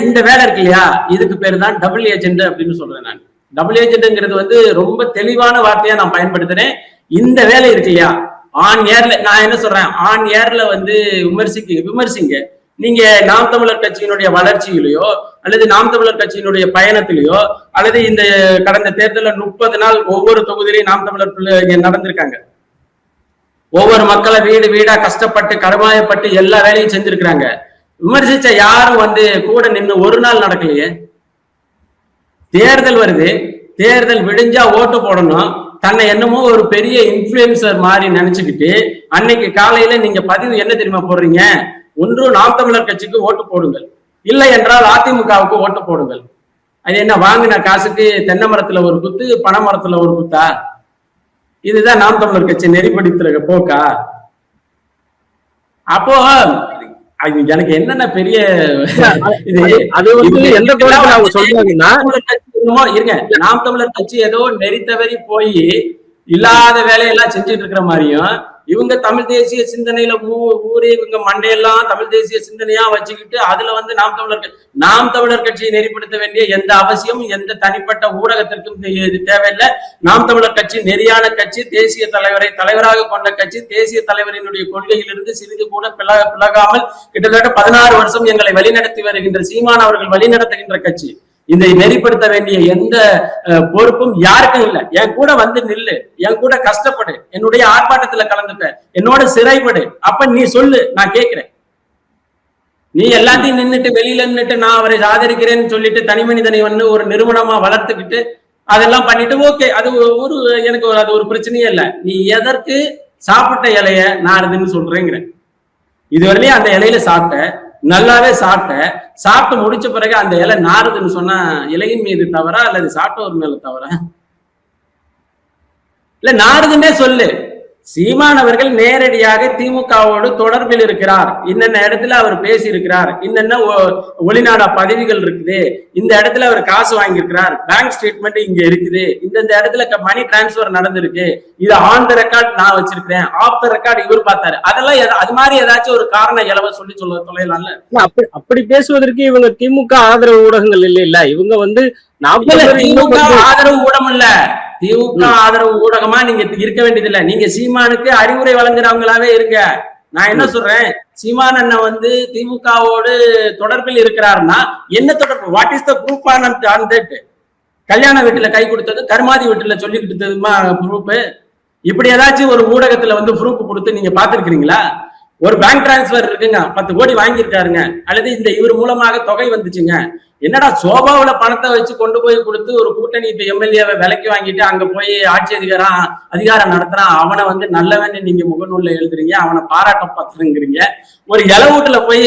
Speaker 2: இந்த வேலை இருக்கு இல்லையா, இதுக்கு பேரு தான் டபுள் ஏஜென்ட் அப்படின்னு சொல்றேன். நான் டபுள் ஏஜென்ட்ங்கிறது வந்து ரொம்ப தெளிவான வார்த்தையா நான் பயன்படுத்துறேன். இந்த வேலை இருக்கு இல்லையா, ஆன் ஏர்ல நான் என்ன சொல்றேன், ஆன் ஏர்ல வந்து விமர்சிங்க. நீங்க நாம் தமிழர் கட்சியினுடைய வளர்ச்சியிலையோ அல்லது நாம் தமிழர் கட்சியினுடைய பயணத்திலேயோ அல்லது இந்த கடந்த தேர்தலில் 30 நாள் ஒவ்வொரு தொகுதியிலையும் நாம் தமிழர் நடந்திருக்காங்க. ஒவ்வொரு மக்களை வீடு வீடா கஷ்டப்பட்டு கருமாயப்பட்டு எல்லா வேலையும் செஞ்சிருக்கிறாங்க. விமர்சிச்ச யாரும் வந்து கூட நின்று ஒரு நாள் நடக்கலையே. தேர்தல் வருது, தேர்தல் விடிஞ்சா ஓட்டு போடணும், தன்னை என்னமோ ஒரு பெரிய இன்ஃபுளுசர் மாதிரி நினைச்சுக்கிட்டு அன்னைக்கு காலையில நீங்க பதிவு என்ன தெரியுமா போடுறீங்க, ஒன்று நாம் தமிழர் கட்சிக்கு ஓட்டு போடுங்கள், இல்லை என்றால் அதிமுகவுக்கு ஓட்டு போடுங்கள். அது என்ன வாங்கின காசுக்கு தென்னை மரத்துல ஒரு குத்து பனை மரத்துல ஒரு குத்தா? இதுதான் நாம் தமிழர் கட்சி நெறிப்படுத்துற போக்கா? அப்போ எனக்கு என்னென்ன பெரிய இருங்க, நாம் தமிழர் கட்சி ஏதோ நெறி தவறி போய் இல்லாத வேலையெல்லாம் செஞ்சுட்டு இருக்கிற மாதிரியும் இவங்க தமிழ் தேசிய சிந்தனையில ஊறி இவங்க மண்டையெல்லாம் தமிழ் தேசிய சிந்தனையா வச்சுக்கிட்டு அதுல வந்து நாம் தமிழர் கட்சியை நெறிப்படுத்த வேண்டிய எந்த அவசியம் எந்த தனிப்பட்ட ஊடகத்திற்கும் தேவையில்லை. நாம் தமிழர் கட்சி நெறியான கட்சி, தேசிய தலைவராக கொண்ட கட்சி, தேசிய தலைவரினுடைய கொள்கையிலிருந்து சிறிது கூட பிளகாமல் கிட்டத்தட்ட 16 வருஷம் எங்களை வழிநடத்தி வருகின்ற சீமான் அவர்கள் வழிநடத்துகின்ற கட்சி. இதை நெறிப்படுத்த வேண்டிய எந்த பொறுப்பும் யாருக்கும் இல்லை. என் கூட வந்து நில்லு, என் கூட கஷ்டப்படு, என்னுடைய ஆர்ப்பாட்டத்துல கலந்துக்க, என்னோட சிறைப்படு, அப்ப நீ சொல்லு, நான் கேட்கிறேன். நீ எல்லாத்தையும் நின்றுட்டு வெளியில நின்றுட்டு நான் அவரை ஆதரிக்கிறேன்னு சொல்லிட்டு தனி மனிதனை வந்து ஒரு நிறுவனமா வளர்த்துக்கிட்டு அதெல்லாம் பண்ணிட்டு ஓகே, அது எனக்கு அது ஒரு பிரச்சனையே இல்லை. நீ எதற்கு சாப்பிட்ட இலைய நாருதுன்னு சொல்றேங்கிறேன். இதுவரையிலேயே அந்த இலையில சாப்பிட்ட, நல்லாவே சாப்பிட்டு முடிச்ச பிறகு அந்த இலை நாறுதுன்னு சொன்னா இலையின் மீது தவறா அல்லது சாப்பிட்டவர் மேல தவறா? இல்ல நாறுதுன்னே சொல்லு. சீமான் அவர்கள் நேரடியாக திமுகவோடு தொடர்பில் இருக்கிறார், இன்னென்ன இடத்துல அவர் பேசி இருக்கிறார், இன்னென்ன வெளிநாடா பதவிகள் இருக்குது, இந்த இடத்துல அவர் காசு வாங்கியிருக்கிறார், பேங்க் ஸ்டேட்மெண்ட் இங்க இருக்குது, இந்த இடத்துல மணி டிரான்ஸ்பர் நடந்திருக்கு, இது ஆன் த ரெக்கார்ட் நான் வச்சிருக்கிறேன், ஆஃப் த ரெக்கார்ட் இவர் பார்த்தாரு, அதெல்லாம் அது மாதிரி ஏதாச்சும் ஒரு காரணம் இலவ தொலைலாம்ல.
Speaker 1: அப்படி பேசுவதற்கு இவங்க திமுக ஆதரவு ஊடகங்கள் இல்ல, இவங்க வந்து
Speaker 2: திமுக ஆதரவு ஊடகம் இல்ல, திமுக ஆதரவு ஊடகமா நீங்க இருக்க வேண்டியதில்லை. நீங்க சீமானுக்கு அறிவுரை வழங்குறவங்களாவே இருங்க. நான் என்ன சொல்றேன், சீமான் அண்ணன் வந்து திமுகவோடு தொடர்பில் இருக்கிறாருன்னா என்ன தொடர்பு? What is the proof on that? கல்யாண வீட்டுல கை கொடுத்தது, கருமாதி வீட்டுல சொல்லி கொடுத்ததுமா ப்ரூஃப்? இப்படி ஏதாச்சும் ஒரு ஊடகத்துல வந்து ப்ரூஃப் கொடுத்து நீங்க பாத்துருக்கீங்களா? ஒரு பேங்க் டிரான்ஸ்பர் இருக்குங்க, 10 கோடி வாங்கியிருக்காருங்க, அல்லது இந்த இவர் மூலமாக தொகை வந்துச்சுங்க, என்னடா சோபாவில பணத்தை வச்சு கொண்டு போய் கொடுத்து ஒரு கூட்டணி இப்ப எம்எல்ஏவை விலைக்கு வாங்கிட்டு அங்க போய் ஆட்சி அதிகாரம் நடத்துறான், அவனை வந்து நல்லவன் நீங்க முகநூல்ல எழுதுறீங்க, அவனை பாராட்ட பத்துறீங்க. ஒரு இலவூட்டுல போய்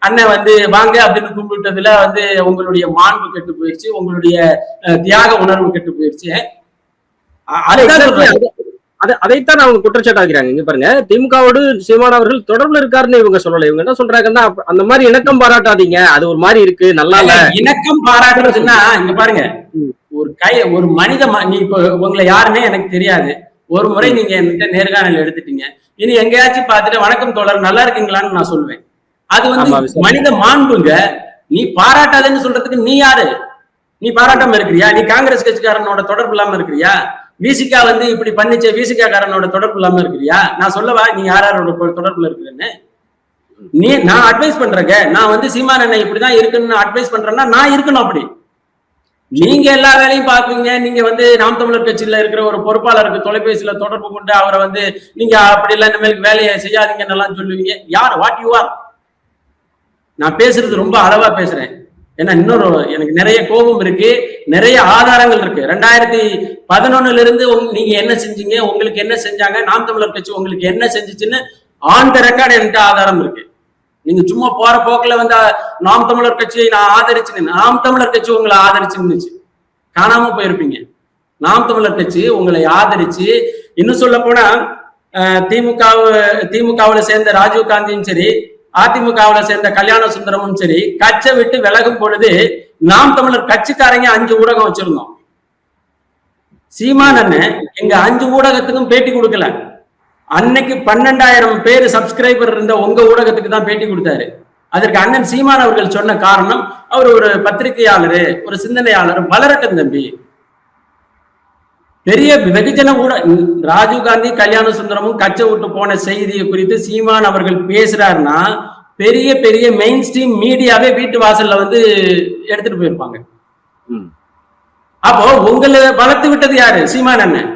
Speaker 2: அண்ணன் வந்து வாங்க அப்படின்னு கும்பிட்டதுல வந்து உங்களுடைய மாண்பு கெட்டு போயிடுச்சு, உங்களுடைய தியாக உணர்வு கெட்டு போயிடுச்சு.
Speaker 1: அதைத்தான் அவங்க குற்றச்சாட்டாகிறாங்க. இங்க பாருங்க, திமுகவோடு சீமான் அவர்கள் தொடர்புல இருக்காருன்னு இவங்க சொல்லல. இவங்க என்ன சொல்றாங்கன்னா, அந்த மாதிரி இணக்கம் பாராட்டாதீங்க, அது ஒரு மாதிரி இருக்கு, நல்லா இல்ல.
Speaker 2: இணக்கம் பாராட்டுறதுன்னா இங்க பாருங்க, ஒரு மனித நீ இப்ப உங்களை யாருன்னே எனக்கு தெரியாது, ஒரு முறை நீங்க என்கிட்ட நேர்காணல் எடுத்துட்டீங்க, இனி எங்கேயாச்சும் பார்த்துட்டு வணக்கம் தோழர் நல்லா இருக்கீங்களான்னு நான் சொல்லுவேன். அது வந்து மனித மாண்புங்க. நீ பாராட்டாதேன்னு சொல்றதுக்கு நீ யாரு? நீ பாராட்டாம இருக்கிறியா? நீ காங்கிரஸ் கட்சிக்காரனோட தொடர்பு இல்லாம இருக்கிறியா? விசிகா வந்து இப்படி பண்ணிச்ச விசிகா காரனோட தொடர்பு இல்லாம இருக்கிறியா? நான் சொல்லவா நீ யாரோட தொடர்புல இருக்கிறேன்னு? நான் அட்வைஸ் பண்றேங்க. நான் வந்து சீமான் அண்ணன் இப்படிதான் இருக்குன்னு அட்வைஸ் பண்றேன்னா நான் இருக்கணும். அப்படி நீங்க எல்லா வேலையும் பாப்பீங்க. நீங்க வந்து நாம் தமிழர் கட்சியில இருக்கிற ஒரு பொறுப்பாளருக்கு தொலைபேசியில தொடர்பு கொண்டு அவரை வந்து நீங்க அப்படி எல்லாம் இனிமேல் வேலையை செய்யாதீங்கன்னு எல்லாம் சொல்லுவீங்க. யார் வாட் யூ ஆர்? நான் பேசுறது ரொம்ப அளவா பேசுறேன். ஏன்னா இன்னொரு எனக்கு நிறைய கோபம் இருக்கு, நிறைய ஆதாரங்கள் இருக்கு. 2011 இருந்து நீங்க என்ன செஞ்சீங்க, உங்களுக்கு என்ன செஞ்சாங்க, நாம் தமிழர் கட்சி உங்களுக்கு என்ன செஞ்சுச்சுன்னு ஆன் த ரெக்கார்டு என்கிட்ட ஆதாரம் இருக்கு. நீங்க சும்மா போற போக்குல வந்து நாம் தமிழர் கட்சியை நான் ஆதரிச்சுன்னு, நாம் தமிழர் கட்சி உங்களை ஆதரிச்சுன்னு காணாம போயிருப்பீங்க. நாம் தமிழர் கட்சி உங்களை ஆதரிச்சு, இன்னும் சொல்ல போனா திமுகவுல சேர்ந்த ராஜீவ் காந்தியும் சரி, அதிமுகவுல சேர்ந்த கல்யாண சுந்தரமும் சரி, கட்சை விட்டு விலகும் பொழுது நாம் தமிழர் கட்சிக்காரங்க 5 ஊடகம் வச்சிருந்தோம். சீமான் அண்ணன் எங்க 5 ஊடகத்துக்கும் பேட்டி கொடுக்கல. அன்னைக்கு 12,000 பேர் சப்ஸ்கிரைபர் இருந்த உங்க ஊடகத்துக்கு தான் பேட்டி கொடுத்தாரு. அதற்கு அண்ணன் சீமான் அவர்கள் சொன்ன காரணம், அவர் ஒரு பத்திரிகையாளர், ஒரு சிந்தனையாளர், வளரட்டும் தம்பி, பெரிய வெகுஜன ஊட ராஜீவ்காந்தி கல்யாண சுந்தரமும் கச்சை விட்டு போன செய்தியை குறித்து சீமான் அவர்கள் பேசுறாருன்னா பெரிய பெரிய மெயின் ஸ்ட்ரீம் மீடியாவே வீட்டு வாசல்ல வந்து எடுத்துட்டு போயிருப்பாங்க. அப்போ உங்களை வளர்த்து விட்டது யாரு? சீமான் அண்ணன்.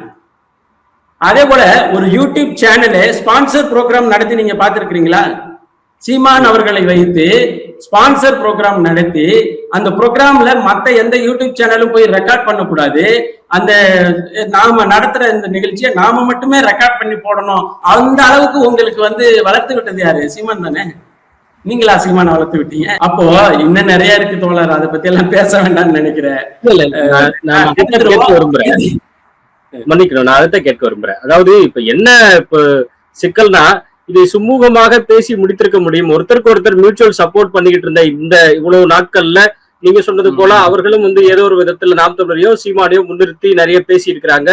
Speaker 2: அதே போல ஒரு யூடியூப் சேனலு ஸ்பான்சர் ப்ரோக்ராம் நடத்தி நீங்க பார்த்திருக்கிறீங்களா? சீமான் அவர்களை வைத்து ஸ்பான்சர் ப்ரோக்ராம் நடத்தி அந்த ப்ரோக்ராம்ல மத்த எந்த யூடியூப் சேனலும் போய் ரெக்கார்ட் பண்ணக்கூடாது, அந்த நாம நடத்துற இந்த நிகழ்ச்சியை நாம மட்டுமே ரெக்கார்ட் பண்ணி போடணும், அந்த அளவுக்கு உங்களுக்கு வந்து வளர்த்து விட்டது யாரு? சீமான் தானே. நீங்களா சீமான வளர்த்து விட்டீங்க? அப்போ இன்னும் நிறைய இருக்கு தோழர், அதை பத்தி எல்லாம் பேச வேண்டாம்னு நினைக்கிறேன்.
Speaker 1: மன்னிக்கணும், நான் அதை கேட்க விரும்புறேன். அதாவது இப்ப என்ன இப்ப சிக்கல்னா, இதை சுமூகமாக பேசி முடித்திருக்க முடியும். ஒருத்தருக்கு ஒருத்தர் மியூச்சுவல் சப்போர்ட் பண்ணிக்கிட்டு இருந்த இந்த இவ்வளவு நாட்கள்ல நீங்க சொன்னது போல அவர்களும் வந்து ஏதோ ஒரு விதத்துல நாம் தமிழரையோ சீமானையோ முன்னிறுத்தி நிறைய பேசி இருக்கிறாங்க,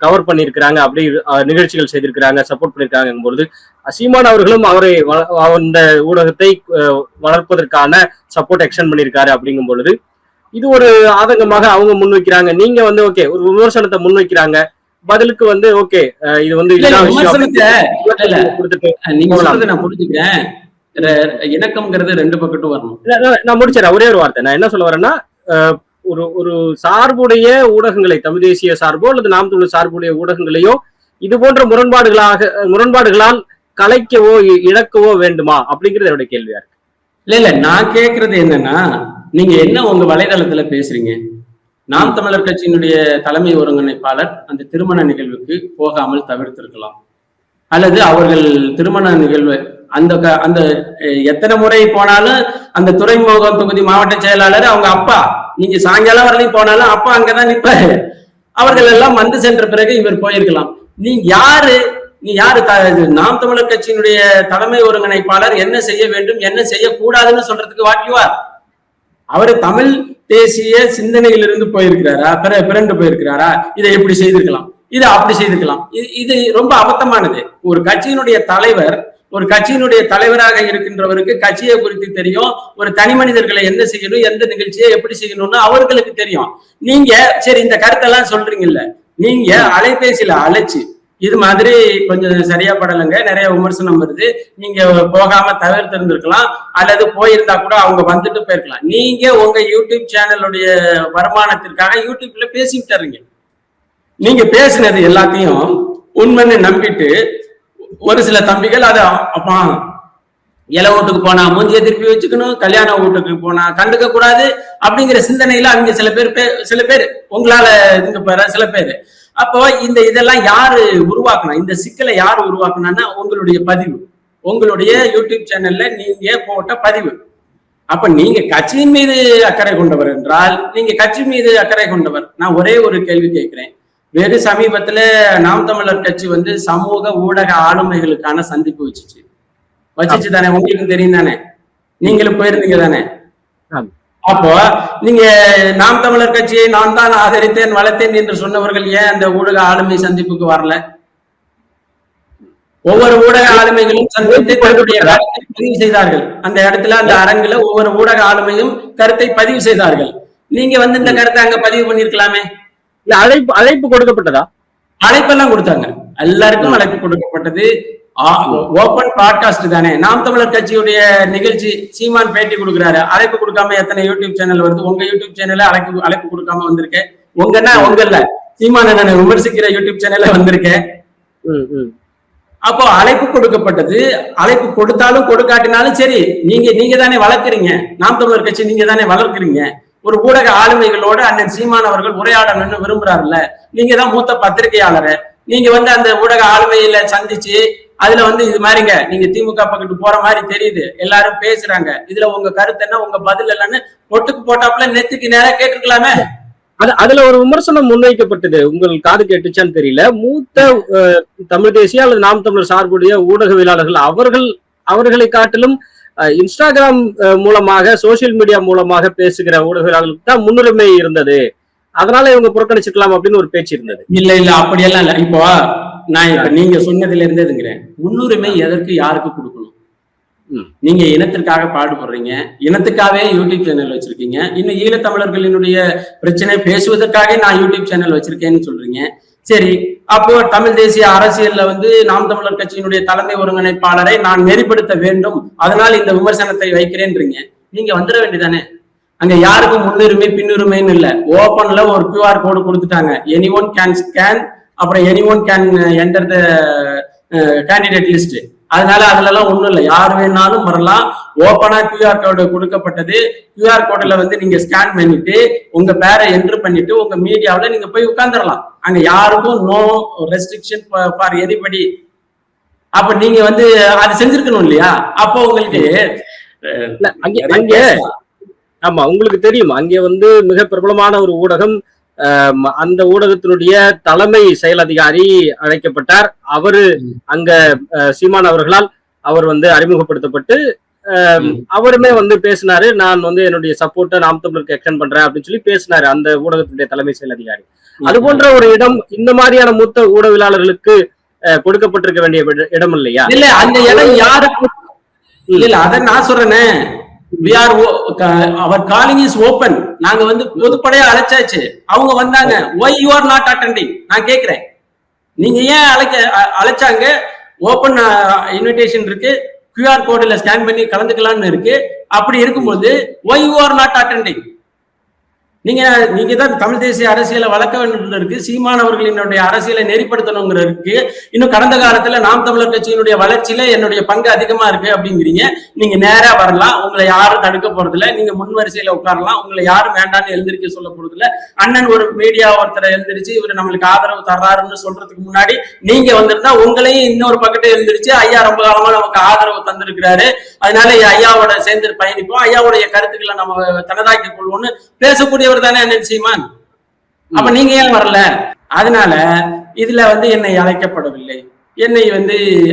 Speaker 1: கவர் பண்ணியிருக்கிறாங்க, அப்படி நிகழ்ச்சிகள் செய்திருக்கிறாங்க, சப்போர்ட் பண்ணியிருக்காங்க பொழுது சீமான் அவர்களும் அவரை அந்த ஊடகத்தை வளர்ப்பதற்கான சப்போர்ட் எக்ஸ்டெண்ட் பண்ணியிருக்காரு. அப்படிங்கும் பொழுது இது ஒரு ஆதங்கமாக அவங்க முன்வைக்கிறாங்க. நீங்க வந்து ஓகே ஒரு விமர்சனத்தை முன்வைக்கிறாங்க, பதிலுக்கு வந்து ஓகே இது வந்து
Speaker 2: நான் புரிஞ்சுக்கிறேன். இணக்கம்ங்கிறது ரெண்டு பக்கட்டும் வரணும்.
Speaker 1: நான் முடிச்சிடறேன், ஒரே ஒரு வார்த்தை. நான் என்ன சொல்ல வரேன்னா, ஒரு சார்புடைய ஊடகங்களை, தமிழ் தேசிய சார்போ அல்லது நாம் தமிழ் சார்புடைய ஊடகங்களையோ இது போன்ற முரண்பாடுகளால் கலைக்கவோ இழக்கவோ வேண்டுமா அப்படிங்கிறது என்னுடைய கேள்வியா இருக்கு.
Speaker 2: இல்ல நான் கேட்கறது என்னன்னா, நீங்க என்ன உங்க வலைதளத்துல பேசுறீங்க? நாம் தமிழர் கட்சியினுடைய தலைமை ஒருங்கிணைப்பாளர் அந்த திருமண நிகழ்வுக்கு போகாமல் தவிர்த்திருக்கலாம், அல்லது அவர்கள் திருமண நிகழ்வு அந்த எத்தனை முறை போனாலும் அந்த துறைமுகம் தொகுதி மாவட்ட செயலாளர் அவங்க அப்பா, நீங்க சாயங்காலம் வரலையும் போனாலும் அப்பா அங்கதான் நிற்பாரு. அவர்கள் எல்லாம் வந்து சென்ற பிறகு இவர் போயிருக்கலாம். நீங்க யாரு நாம் தமிழர் கட்சியினுடைய தலைமை ஒருங்கிணைப்பாளர் என்ன செய்ய வேண்டும் என்ன செய்யக்கூடாதுன்னு சொல்றதுக்கு வாக்கியுவார்? அவரு தமிழ் தேசிய சிந்தனையிலிருந்து போயிருக்கிறாரா, பிறண்டு போயிருக்கிறாரா? இதை எப்படி செய்திருக்கலாம், இதை அப்படி செய்திருக்கலாம். இது ரொம்ப அபத்தமானது. ஒரு கட்சியினுடைய தலைவர், ஒரு கட்சியினுடைய தலைவராக இருக்கின்றவருக்கு கட்சியை குறித்து தெரியும், ஒரு தனி மனிதர்களை என்ன செய்யணும், எந்த நிகழ்ச்சியை எப்படி செய்யணும்னு அவர்களுக்கு தெரியும். நீங்க சரி இந்த கருத்தெல்லாம் சொல்றீங்கல்ல, நீங்க அலைபேசியில அழைச்சு இது மாதிரி கொஞ்சம் சரியா படலைங்க, நிறைய விமர்சனம் வருது, நீங்க போகாம தவிர்த்து இருந்திருக்கலாம், அல்லது போயிருந்தா கூட அவங்க வந்துட்டு போயிருக்கலாம். நீங்க உங்க யூடியூப் சேனலுடைய வருமானத்திற்காக யூடியூப்ல பேசிட்டு இருங்க. நீங்க பேசினது எல்லாத்தையும் உண்மைன்னு நம்பிட்டு ஒரு சில தம்பிகள் அதை அப்பா இலை வீட்டுக்கு போனா மூஞ்சியை திருப்பி வச்சுக்கணும், கல்யாண வீட்டுக்கு போனா கண்டுக்க கூடாது அப்படிங்கிற சிந்தனையில அவங்க சில பேர் உங்களால இதுங்க போற சில பேர். அப்போ இதெல்லாம் யாரு உருவாக்கணும்? இந்த சிக்கலை யாரு உருவாக்கணும்னா உங்களுடைய பதிவு, உங்களுடைய யூடியூப் சேனல்ல நீங்க போட்ட பதிவு. அப்ப நீங்க கட்சியின் மீது அக்கறை கொண்டவர் என்றால் நீங்க கட்சி மீது அக்கறை கொண்டவர். நான் ஒரே ஒரு கேள்வி கேட்கிறேன். வெகு சமீபத்துல நாம் தமிழர் கட்சி வந்து சமூக ஊடக ஆளுமைகளுக்கான சந்திப்பு வச்சுச்சு தானே? உங்களுக்கு தெரியும் தானே, நீங்களும் போயிருந்தீங்க தானே? அப்போ நீங்க நாம் தமிழர் கட்சியை நான் தான் ஆதரித்தேன் வளர்த்தேன் என்று சொன்னவர்கள் ஏன் அந்த ஊடக ஆளுமை சந்திப்புக்கு வரல? ஒவ்வொரு ஊடக ஆளுமைகளும் சந்தித்து தன்னுடைய கருத்தை பதிவு செய்தார்கள். அந்த இடத்துல அந்த அரங்குல ஒவ்வொரு ஊடக ஆளுமையும் கருத்தை பதிவு செய்தார்கள். நீங்க வந்து இந்த கருத்தை அங்க பதிவு பண்ணிருக்கலாமே.
Speaker 1: இல்ல அழைப்பு கொடுக்கப்பட்டதா?
Speaker 2: அழைப்பெல்லாம் கொடுத்தாங்க, எல்லாருக்கும் அழைப்பு கொடுக்கப்பட்டது. ஓபன் பாட்காஸ்ட் தானே. நாம் தமிழர் கட்சியுடைய நிகழ்ச்சி சீமான் பேட்டி கொடுக்குறாரு, அழைப்பு கொடுக்காம எத்தனை யூடியூப் சேனல் வருது? உங்க யூடியூப் சேனல்ல அழைப்பு கொடுக்காம வந்திருக்கேன். உங்கல்ல சீமான் என்ன விமர்சிக்கிற யூடியூப் சேனல்ல வந்திருக்கேன். அப்போ அழைப்பு கொடுக்கப்பட்டது. அழைப்பு கொடுத்தாலும் கொடுக்காட்டினாலும் சரி, நீங்க தானே வளர்க்குறீங்க. நாம் தமிழர் கட்சி நீங்க தானே வளர்க்குறீங்க. ஒரு ஊடக ஆளுமைகளோடு அண்ணன் சீமான் அவர்கள் உரையாடணும்னு விரும்புறாருல்ல, நீங்க தான் மூத்த பத்திரிகையாளர். நீங்க வந்து அந்த ஊடக ஆளுமையில சந்திச்சு அதுல வந்து இது மாதிரிங்க நீங்க திமுக பக்கத்து போற மாதிரி தெரியுது, எல்லாரும் பேசுறாங்க, இதுல உங்க கருத்து என்ன, உங்க பதில் என்னன்னு பொட்டுக்கு போட்டாப்புல நெத்திக்கு நேரம் கேட்டுக்கலாமே.
Speaker 1: அதுல ஒரு விமர்சனம் முன்வைக்கப்பட்டது, உங்கள் காது கேட்டுச்சான்னு தெரியல. மூத்த தமிழ் தேசிய அல்லது நாம் தமிழர் சார்புடைய ஊடகவியலாளர்கள் அவர்களை காட்டிலும் இன்ஸ்டாகிராம் மூலமாக சோசியல் மீடியா மூலமாக பேசுகிற ஊடகவியலாளர்களுக்கு தான் முன்னுரிமை இருந்தது, அதனால இவங்க புறக்கணிச்சுக்கலாம் அப்படின்னு ஒரு பேச்சு இருந்தது.
Speaker 2: இல்ல அப்படியெல்லாம் இல்ல. இப்போ நான் நீங்க சொன்னதுல இருந்ததுங்கிறேன், முன்னுரிமை எதற்கு யாருக்கு கொடுக்கணும்? நீங்க இனத்திற்காக பாடுபடுறீங்க, இனத்துக்காகவே யூடியூப் சேனல் வச்சிருக்கீங்க. இன்னும் ஈழத்தமிழர்களினுடைய பிரச்சனை பேசுவதற்காக நான் யூடியூப் சேனல் வச்சிருக்கேன்னு சொல்றீங்க. சரி, அப்போ தமிழ் தேசிய அரசியல்ல நாம் தமிழர் கட்சியினுடைய தலைமை ஒருங்கிணைப்பாளரை நான் நெறிப்படுத்த வேண்டும், அதனால் இந்த விமர்சனத்தை வைக்கிறேன்றீங்க. நீங்க வந்துட வேண்டியதானே. அங்க யாருக்கும் முன்னுரிமை பின்னுரிமைன்னு இல்ல, ஓபன்ல ஒரு QR கோடு கொடுத்துட்டாங்க. எனிஒன் கேன் ஸ்கேன், அப்புறம் anyone can enter the candidate list. அதனால அதுல எல்லாம் ஒண்ணும் இல்லை, யார் வேணாலும் வரலாம். ஓப்பனா QR கோடு கொடுக்கப்பட்டது. QR கோடுல நீங்க ஸ்கேன் பண்ணிட்டு உங்க பேரை என்ட்ரு பண்ணிட்டு உங்க மீடியாவில நீங்க போய் உட்கார்ந்துடலாம். அங்க யாருக்கும் நோ ரெஸ்ட்ரிக்ஷன் ஃபார் எனிபடி. அப்ப நீங்க அது செஞ்சிருக்கணும் இல்லையா? அப்போ உங்களுக்கு
Speaker 1: அங்கே ஆமா, உங்களுக்கு தெரியும், அங்கே மிக பிரபலமான ஒரு ஊடகம், அந்த ஊடகத்தினுடைய தலைமை செயல் அதிகாரி அழைக்கப்பட்டார். அவரு அங்க சீமான் அவர்களால் அவர் அறிமுகப்படுத்தப்பட்டு அவருமே பேசினாரு. நான் என்னுடைய சப்போர்ட்டை நாம் தமிழருக்கு எக்ஸ்டெண்ட் பண்றேன் அப்படின்னு சொல்லி பேசினாரு அந்த ஊடகத்தினுடைய தலைமை செயல் அதிகாரி. அது போன்ற ஒரு இடம் இந்த மாதிரியான மூத்த ஊடகவியலாளர்களுக்கு கொடுக்கப்பட்டிருக்க வேண்டிய இடம் இல்லையா?
Speaker 2: இல்ல, அந்த இடம் யாருக்கு இல்ல, அத நான் சொல்றேனே. அவர் காலிங் இஸ் ஓபன். நாங்க பொதுப்படையா அழைச்சாச்சு, அவங்க வந்தாங்க. why you are not attending? நான் கேக்குறேன், நீங்க ஏன் அழைச்சாங்க? ஓபன் இன்விடேஷன் இருக்கு, QR கோடுல ஸ்கேன் பண்ணி கலந்துக்கலாம்னு இருக்கு. அப்படி இருக்கும்போது why you are not attending? நீங்க தான் தமிழ் தேசிய அரசியலை வளர்க்க வேண்டும் இருக்கு, சீமான் அவர்களினுடைய அரசியலை நெறிப்படுத்தணுங்கிற இருக்கு. இன்னும் கடந்த காலத்துல நாம் தமிழர் கட்சியினுடைய வளர்ச்சியில என்னுடைய பங்கு அதிகமா இருக்கு அப்படிங்கிறீங்க. நீங்க நேரா வரலாம், உங்களை யாரும் தடுக்க போறது இல்ல. நீங்க முன் வரிசையில உட்காரலாம், உங்களை யாரும் வேண்டாம்னு எழுந்திருக்க சொல்ல போறது இல்ல. அண்ணன் ஒரு மீடியா ஒருத்தரை எழுந்திருச்சு இவர் நம்மளுக்கு ஆதரவு தர்றாருன்னு சொல்றதுக்கு முன்னாடி நீங்க வந்திருந்தா உங்களையும் இன்னொரு பக்கத்தை எழுந்திருச்சு ஐயா ரொம்ப காலமா நமக்கு ஆதரவு தந்திருக்கிறாரு, அதனால ஐயாவோட சேர்ந்து பயணிப்போம், ஐயாவுடைய கருத்துக்களை நம்ம தனதாக்கிக் கொள்வோம்னு பேசக்கூடிய தானே அண்ணன் சீமான். அப்ப நீங்க ஏன் வரல? அதனால இதுல என்னை அழைக்கப்படவில்லை, என்னை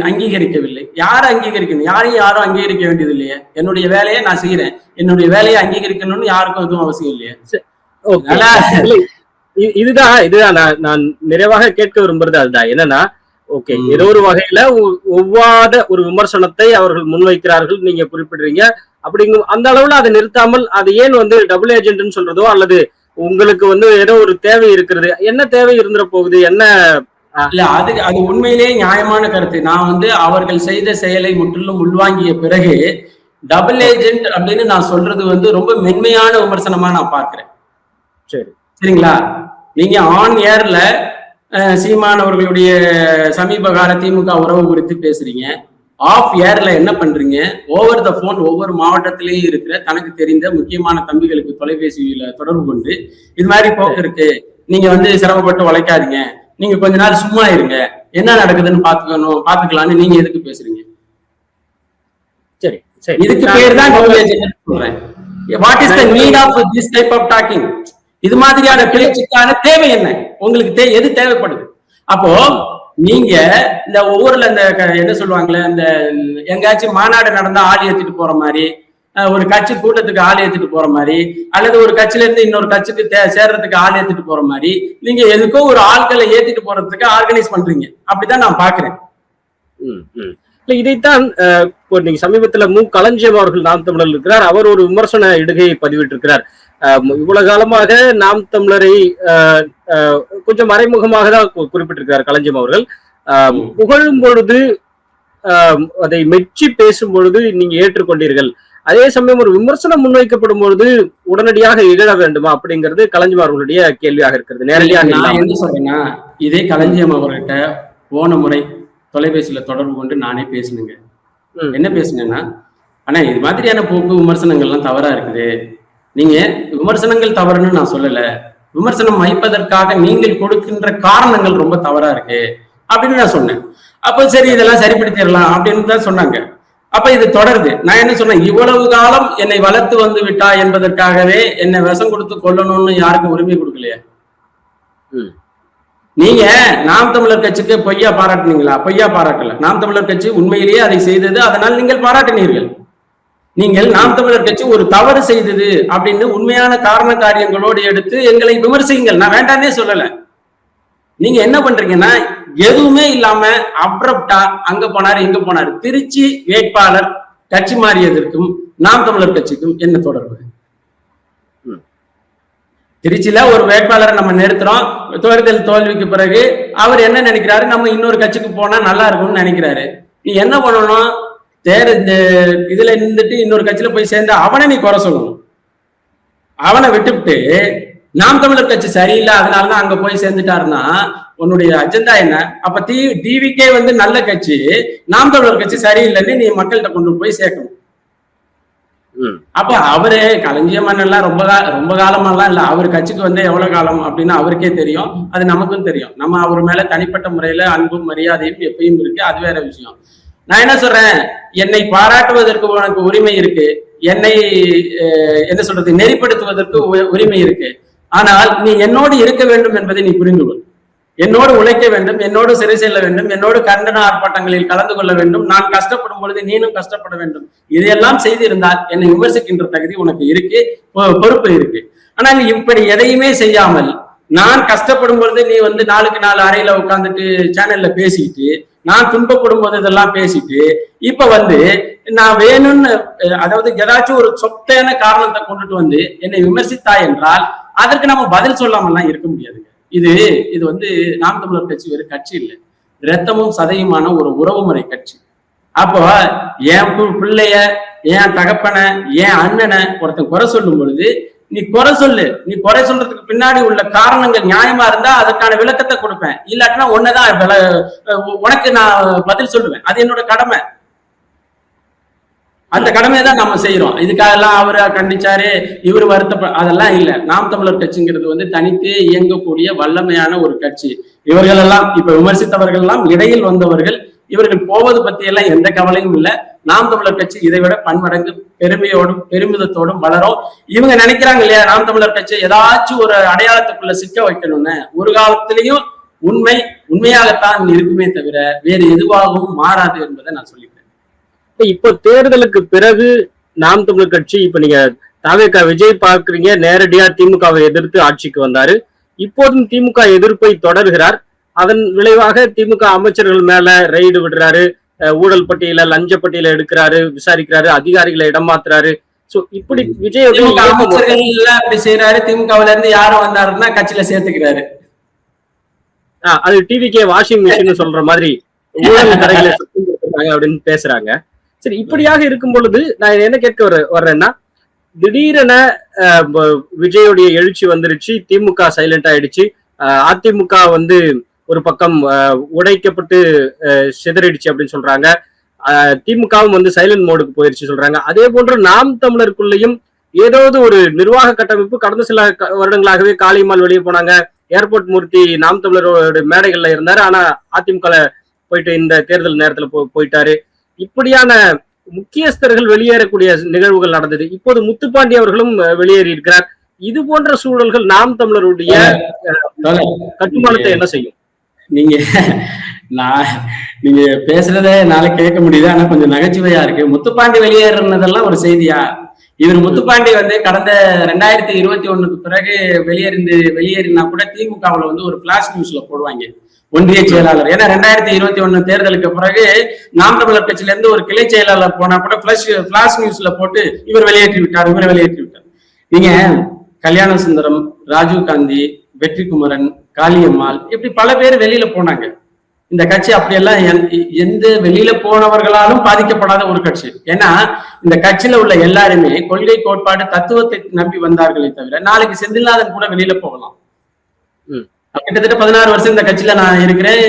Speaker 2: அங்கீகரிக்கவில்லை. யாரும் அங்கீகரிக்கணும்? யாரும் அங்கீகரிக்க வேண்டியது இல்லையே. என்னுடைய வேலையை நான் செய்யறேன், என்னுடைய வேலையை அங்கீகரிக்கணும்னு யாருக்கும் எதுவும் அவசியம் இல்லையே.
Speaker 1: இதுதான் நான் நிறைவாக கேட்க விரும்புறது. அதுதான் என்னன்னா, ஓகே, ஏதோ ஒரு வகையில ஒவ்வாத ஒரு விமர்சனத்தை அவர்கள் முன்வைக்கிறார்கள், நீங்க குறிப்பிடுறீங்க. அப்படிங்கும் அந்த அளவுல அதை நிறுத்தாமல் அது ஏன் டபுள் ஏஜென்ட்னு சொல்றதோ, அல்லது உங்களுக்கு ஏதோ ஒரு தேவை இருக்கிறது, என்ன தேவை இருந்துட போகுது, என்ன
Speaker 2: இல்ல, அது உண்மையிலேயே நியாயமான கருத்து. நான் அவர்கள் செய்த செயலை முற்றிலும் உள்வாங்கிய பிறகு டபுள் ஏஜென்ட் அப்படின்னு நான் சொல்றது ரொம்ப மென்மையான விமர்சனமா நான் பார்க்கிறேன். சரிங்களா? நீங்க ஆன் ஏர்ல சீமான் அவர்களுடைய சமீப கால திமுக உறவு குறித்து பேசுறீங்க, ஆஃப் ஏர்ல என்ன பண்றீங்க? ஓவர் த போன் ஒவ்வொரு மாவட்டத்திலேயும் இருக்கிற தனக்கு தெரிந்த முக்கியமான தம்பிகளுக்கு தொலைபேசியில தொடர்பு கொண்டு இது மாதிரி போக்கு இருக்கு, நீங்க சிரமப்பட்டு உழைக்காதீங்க, நீங்க கொஞ்ச நாள் சும்மா இருங்க, என்ன நடக்குதுன்னு பாத்துக்கலாம்னு நீங்க எதுக்கு பேசுறீங்க?
Speaker 1: சரி,
Speaker 2: இதுக்கு பேர் தான் சொல்றேன். What is the need of this type of talking? இது மாதிரியான பேச்சுக்கான தேவை என்ன உங்களுக்கு? எது தேவைப்படுது? அப்போ நீங்க இந்த ஒவ்வொருல இந்த என்ன சொல்லுவாங்களே, இந்த எங்காச்சும் மாநாடு நடந்தா ஆள் ஏத்திட்டு போற மாதிரி, ஒரு கட்சி கூட்டத்துக்கு ஆள் ஏத்திட்டு போற மாதிரி, அல்லது ஒரு கட்சியில இருந்து இன்னொரு கட்சிக்கு சேர்றதுக்கு ஆள் ஏத்திட்டு போற மாதிரி, நீங்க எதுக்கோ ஒரு ஆட்களை ஏத்திட்டு போறதுக்கு ஆர்கனைஸ் பண்றீங்க. அப்படிதான் நான் பாக்குறேன்.
Speaker 1: இதைத்தான் நீங்க சமீபத்துல களஞ்சியம் அவர்கள் நாம் தமிழர் இருக்கிறார், அவர் ஒரு விமர்சன இடுகையை பதிவிட்டு இருக்கிறார். இவ்வளவு காலமாக நாம் தமிழரை கொஞ்சம் மறைமுகமாக தான் குறிப்பிட்டிருக்கிறார் களஞ்சியம் அவர்கள். புகழும் பொழுது அதை மெச்சி பேசும் பொழுது நீங்க ஏற்றுக்கொண்டீர்கள், அதே சமயம் ஒரு விமர்சனம் முன்வைக்கப்படும் பொழுது உடனடியாக இகழ வேண்டுமா அப்படிங்கிறது களஞ்சியம் அவர்களுடைய கேள்வியாக இருக்கிறது. நேரடியாக
Speaker 2: நான் என்ன சொல்றேன்னா, இதே களஞ்சியம் அவர்கிட்ட போன முறை தொலைபேசியில தொடர்பு கொண்டு நானே பேசினுங்க. என்ன பேசினேன்னா, ஆனா இது மாதிரியான போக்கு விமர்சனங்கள்லாம் தவறா இருக்குது, நீங்க விமர்சனங்கள் தவறுன்னு நான் சொல்லல, விமர்சனம் வைப்பதற்காக நீங்கள் கொடுக்கின்ற காரணங்கள் ரொம்ப தவறா இருக்கு அப்படின்னு நான் சொன்னேன். அப்போ சரி, இதெல்லாம் சரிப்படுத்திடலாம் அப்படின்னு தான் சொன்னாங்க. அப்ப இது தொடருது. நான் என்ன சொன்னேன், இவ்வளவு காலம் என்னை வளர்த்து வந்து விட்டா என்பதற்காகவே என்னை விஷம் கொடுத்து கொல்லணும்னு யாருக்கும் உரிமை கொடுக்கலையே. நீங்க நாம் தமிழர் கட்சிக்கு பொய்யா பாராட்டினீங்களா? பொய்யா பாராட்டல. நாம் தமிழர் கட்சி உண்மையிலேயே அதை செய்தது, அதனால் நீங்கள் பாராட்டினீர்கள். நீங்கள் நாம் தமிழர் கட்சி ஒரு தவறு செய்தது அப்படின்னு உண்மையான காரண காரியங்களோடு எடுத்து எங்களை விமர்சிங்கள், நான் வேண்டானே சொல்லல. நீங்க என்ன பண்றீங்கன்னா, எதுவுமே இல்லாம அப்ரப்டா அங்க போனாரு இங்க போனாரு. திருச்சி வேட்பாளர் கட்சி மாறியதற்கும் நாம் தமிழர் கட்சிக்கும் என்ன தொடர்பு? திருச்சியில ஒரு வேட்பாளரை நம்ம நிறுத்துறோம், தேர்தல் தோல்விக்கு பிறகு அவர் என்ன நினைக்கிறாரு, நம்ம இன்னொரு கட்சிக்கு போனா நல்லா இருக்கும்னு நினைக்கிறாரு. நீ என்ன பண்ணணும், இதுல இருந்துட்டு இன்னொரு கட்சியில போய் சேர்ந்து அவனை நீ குறை சொல்லணும். அவனை விட்டுவிட்டு நாம் தமிழர் கட்சி சரியில்லை அதனாலதான் அங்க போய் சேர்ந்துட்டாருன்னா உன்னுடைய அஜெண்டா என்ன? அப்ப டிவிக்கே வந்து நல்ல கட்சி, நாம் தமிழர் கட்சி சரியில்லைன்னு நீ மக்கள்கிட்ட கொண்டு போய் சேர்க்கணும். அப்ப அவரு களஞ்சிய மன்னெல்லாம் ரொம்ப காலமெல்லாம் இல்ல, அவர் கட்சிக்கு வந்து எவ்வளவு காலம் அப்படின்னு அவருக்கே தெரியும், அது நமக்கும் தெரியும். நம்ம அவர் மேல தனிப்பட்ட முறையில அன்பும் மரியாதையும் எப்பயும் இருக்கு, அது வேற விஷயம். நான் என்ன சொல்றேன், என்னை பாராட்டுவதற்கு உனக்கு உரிமை இருக்கு, என்னை என்ன சொல்றது நெறிப்படுத்துவதற்கு உரிமை இருக்கு. ஆனால் நீ என்னோடு இருக்க வேண்டும் என்பதை நீ புரிந்து கொள். என்னோடு உழைக்க வேண்டும், என்னோடு சிறை செல்ல வேண்டும், என்னோடு கண்டன ஆர்ப்பாட்டங்களில் கலந்து கொள்ள வேண்டும், நான் கஷ்டப்படும் பொழுது நீனும் கஷ்டப்பட வேண்டும். இதையெல்லாம் செய்திருந்தால் என்னை விமர்சிக்கின்ற தகுதி உனக்கு இருக்கு, பொறுப்பு இருக்கு. ஆனால் நீ இப்படி எதையுமே செய்யாமல் நான் கஷ்டப்படும் பொழுது நீ வந்து 4க்கு 4 அறையில உட்காந்துட்டு சேனல்ல பேசிட்டு, நான் துன்பப்படும் போது இதெல்லாம் பேசிட்டு, இப்ப வந்து நான் வேணும்னு அதாவது ஏதாச்சும் ஒரு சொத்தையான காரணத்தை கொண்டுட்டு வந்து என்னை விமர்சித்தா என்றால் அதற்கு நம்ம பதில் சொல்லாமல்லாம் இருக்க முடியாதுங்க. இது வந்து நாம் தமிழர் கட்சி வேறு கட்சி இல்லை, இரத்தமும் சதையுமான ஒரு உறவு முறை கட்சி. அப்போ என் பிள்ளைய, என் தகப்பனை, என் அண்ணனை ஒருத்தன் குறை சொல்லும் பொழுது நீ குறை சொல்லு. நீ குறை சொல்றதுக்கு பின்னாடி உள்ள காரணங்கள் நியாயமா இருந்தா அதற்கான விளக்கத்தை கொடுப்பேன், இல்லாட்டினா ஒன்னதான் உனக்கு நான் பதில் சொல்லுவேன். அது என்னோட கடமை. அந்த கடமையை தான் நம்ம செய்யறோம். இதுக்காக எல்லாம் அவரை கண்டிச்சாரு, இவரு அதெல்லாம் இல்லை. நாம் தமிழர் கட்சிங்கிறது வந்து தனித்து இயங்கக்கூடிய வல்லமையான ஒரு கட்சி. இவர்கள் எல்லாம் இப்ப விமர்சித்தவர்கள் எல்லாம் இடையில் வந்தவர்கள். இவர்கள் போவது பத்தி எல்லாம் எந்த கவலையும் இல்லை. நாம் தமிழர் கட்சி இதை விட பன்மடங்கு பெருமையோடும் பெருமிதத்தோடும் வளரும். இவங்க நினைக்கிறாங்க இல்லையா, நாம் தமிழர் கட்சி ஏதாச்சும் ஒரு அடையாளத்துக்குள்ள சிக்க வைக்கணும்னு. ஒரு காலத்திலையும் உண்மையாகத்தான் இருக்குமே தவிர வேறு எதுவாகவும் மாறாது என்பதை நான் சொல்லிக்கிறேன்.
Speaker 1: இப்போ தேர்தலுக்கு பிறகு நாம் தமிழர் கட்சி, இப்ப நீங்க தவேக விஜய் பாக்குறீங்க, நேரடியா திமுகவை எதிர்த்து ஆட்சிக்கு வந்தாரு. இப்போதும் திமுக எதிர்ப்பை தொடர்கிறார். அதன் விளைவாக திமுக அமைச்சர்கள் மேல ரெய்டு விடுறாரு, ஊழல் பட்டியல லஞ்ச பட்டியல எடுக்கிறாரு, விசாரிக்கிறாரு, அதிகாரிகளை இடம் மாத்துறாரு. சோ இப்படி விஜய்
Speaker 2: அப்படி செய்யறாரு. திமுகவுல இருந்து யாரும் வந்தாருன்னா கட்சியில சேர்த்துக்கிறாரு.
Speaker 1: அது டிவிக்கே வாஷிங் மிஷின் சொல்ற மாதிரி ஊழல் கரைகளை அப்படின்னு பேசுறாங்க. சரி, இப்படியாக இருக்கும் பொழுது நான் என்ன கேட்க வர்றேன்னா, திடீரென விஜயோடைய எழுச்சி வந்துருச்சு, திமுக சைலண்ட் ஆயிடுச்சு, அதிமுக வந்து ஒரு பக்கம் உடைக்கப்பட்டு சிதறிடுச்சு அப்படின்னு சொல்றாங்க. திமுகவும் வந்து சைலண்ட் மோடுக்கு போயிருச்சு சொல்றாங்க. அதே போன்று நாம் தமிழருக்குள்ளேயும் ஏதாவது ஒரு நிர்வாக கட்டமைப்பு கடந்த சில வருடங்களாகவே காளியம்மாள் வெளியே போனாங்க, ஏர்போர்ட் மூர்த்தி நாம் தமிழரோட மேடைகள்ல இருந்தாரு, ஆனா அதிமுக போயிட்டு இந்த தேர்தல் நேரத்துல போயிட்டாரு. இப்படியான முக்கியஸ்தர்கள் வெளியேறக்கூடிய நிகழ்வுகள் நடந்தது. இப்போது முத்துப்பாண்டி அவர்களும் வெளியேறி இருக்கிறார். இது போன்ற சூழல்கள் நாம் தமிழருடைய கட்டுமானத்தை என்ன செய்யும்?
Speaker 2: நீங்க பேசுறத என்னால கேட்க முடியுது, ஆனா கொஞ்சம் நகைச்சுவையா இருக்கு. முத்துப்பாண்டி வெளியேறினதெல்லாம் ஒரு செய்தியா? இவர் முத்துப்பாண்டி வந்து கடந்த 2021 பிறகு வெளியேறினா கூட திமுகவுல வந்து ஒரு பிளாஷ் நியூஸ்ல போடுவாங்க, ஒன்றிய செயலாளர். ஏன்னா 2021 தேர்தலுக்கு பிறகு நாம் தமிழர் கட்சியில இருந்து ஒரு கிளை செயலாளர் போனா கூட பிளாஷ் நியூஸ்ல போட்டு இவர் வெளியேற்றி விட்டார். நீங்க கல்யாண சுந்தரம், ராஜீவ் காந்தி, வெற்றி குமரன், காளியம்மாள், இப்படி பல பேர் வெளியில போனாங்க. இந்த கட்சி அப்படியெல்லாம் எந்த வெளியில போனவர்களாலும் பாதிக்கப்படாத ஒரு கட்சி. ஏன்னா இந்த கட்சியில உள்ள எல்லாருமே கொள்கை, கோட்பாடு, தத்துவத்தை நம்பி வந்தார்களே தவிர நாளைக்கு செந்தில்நாதன் கூட வெளியில போகலாம். கிட்டத்தட்ட 16 வருஷம் இந்த கட்சியில நான் இருக்கிறேன்.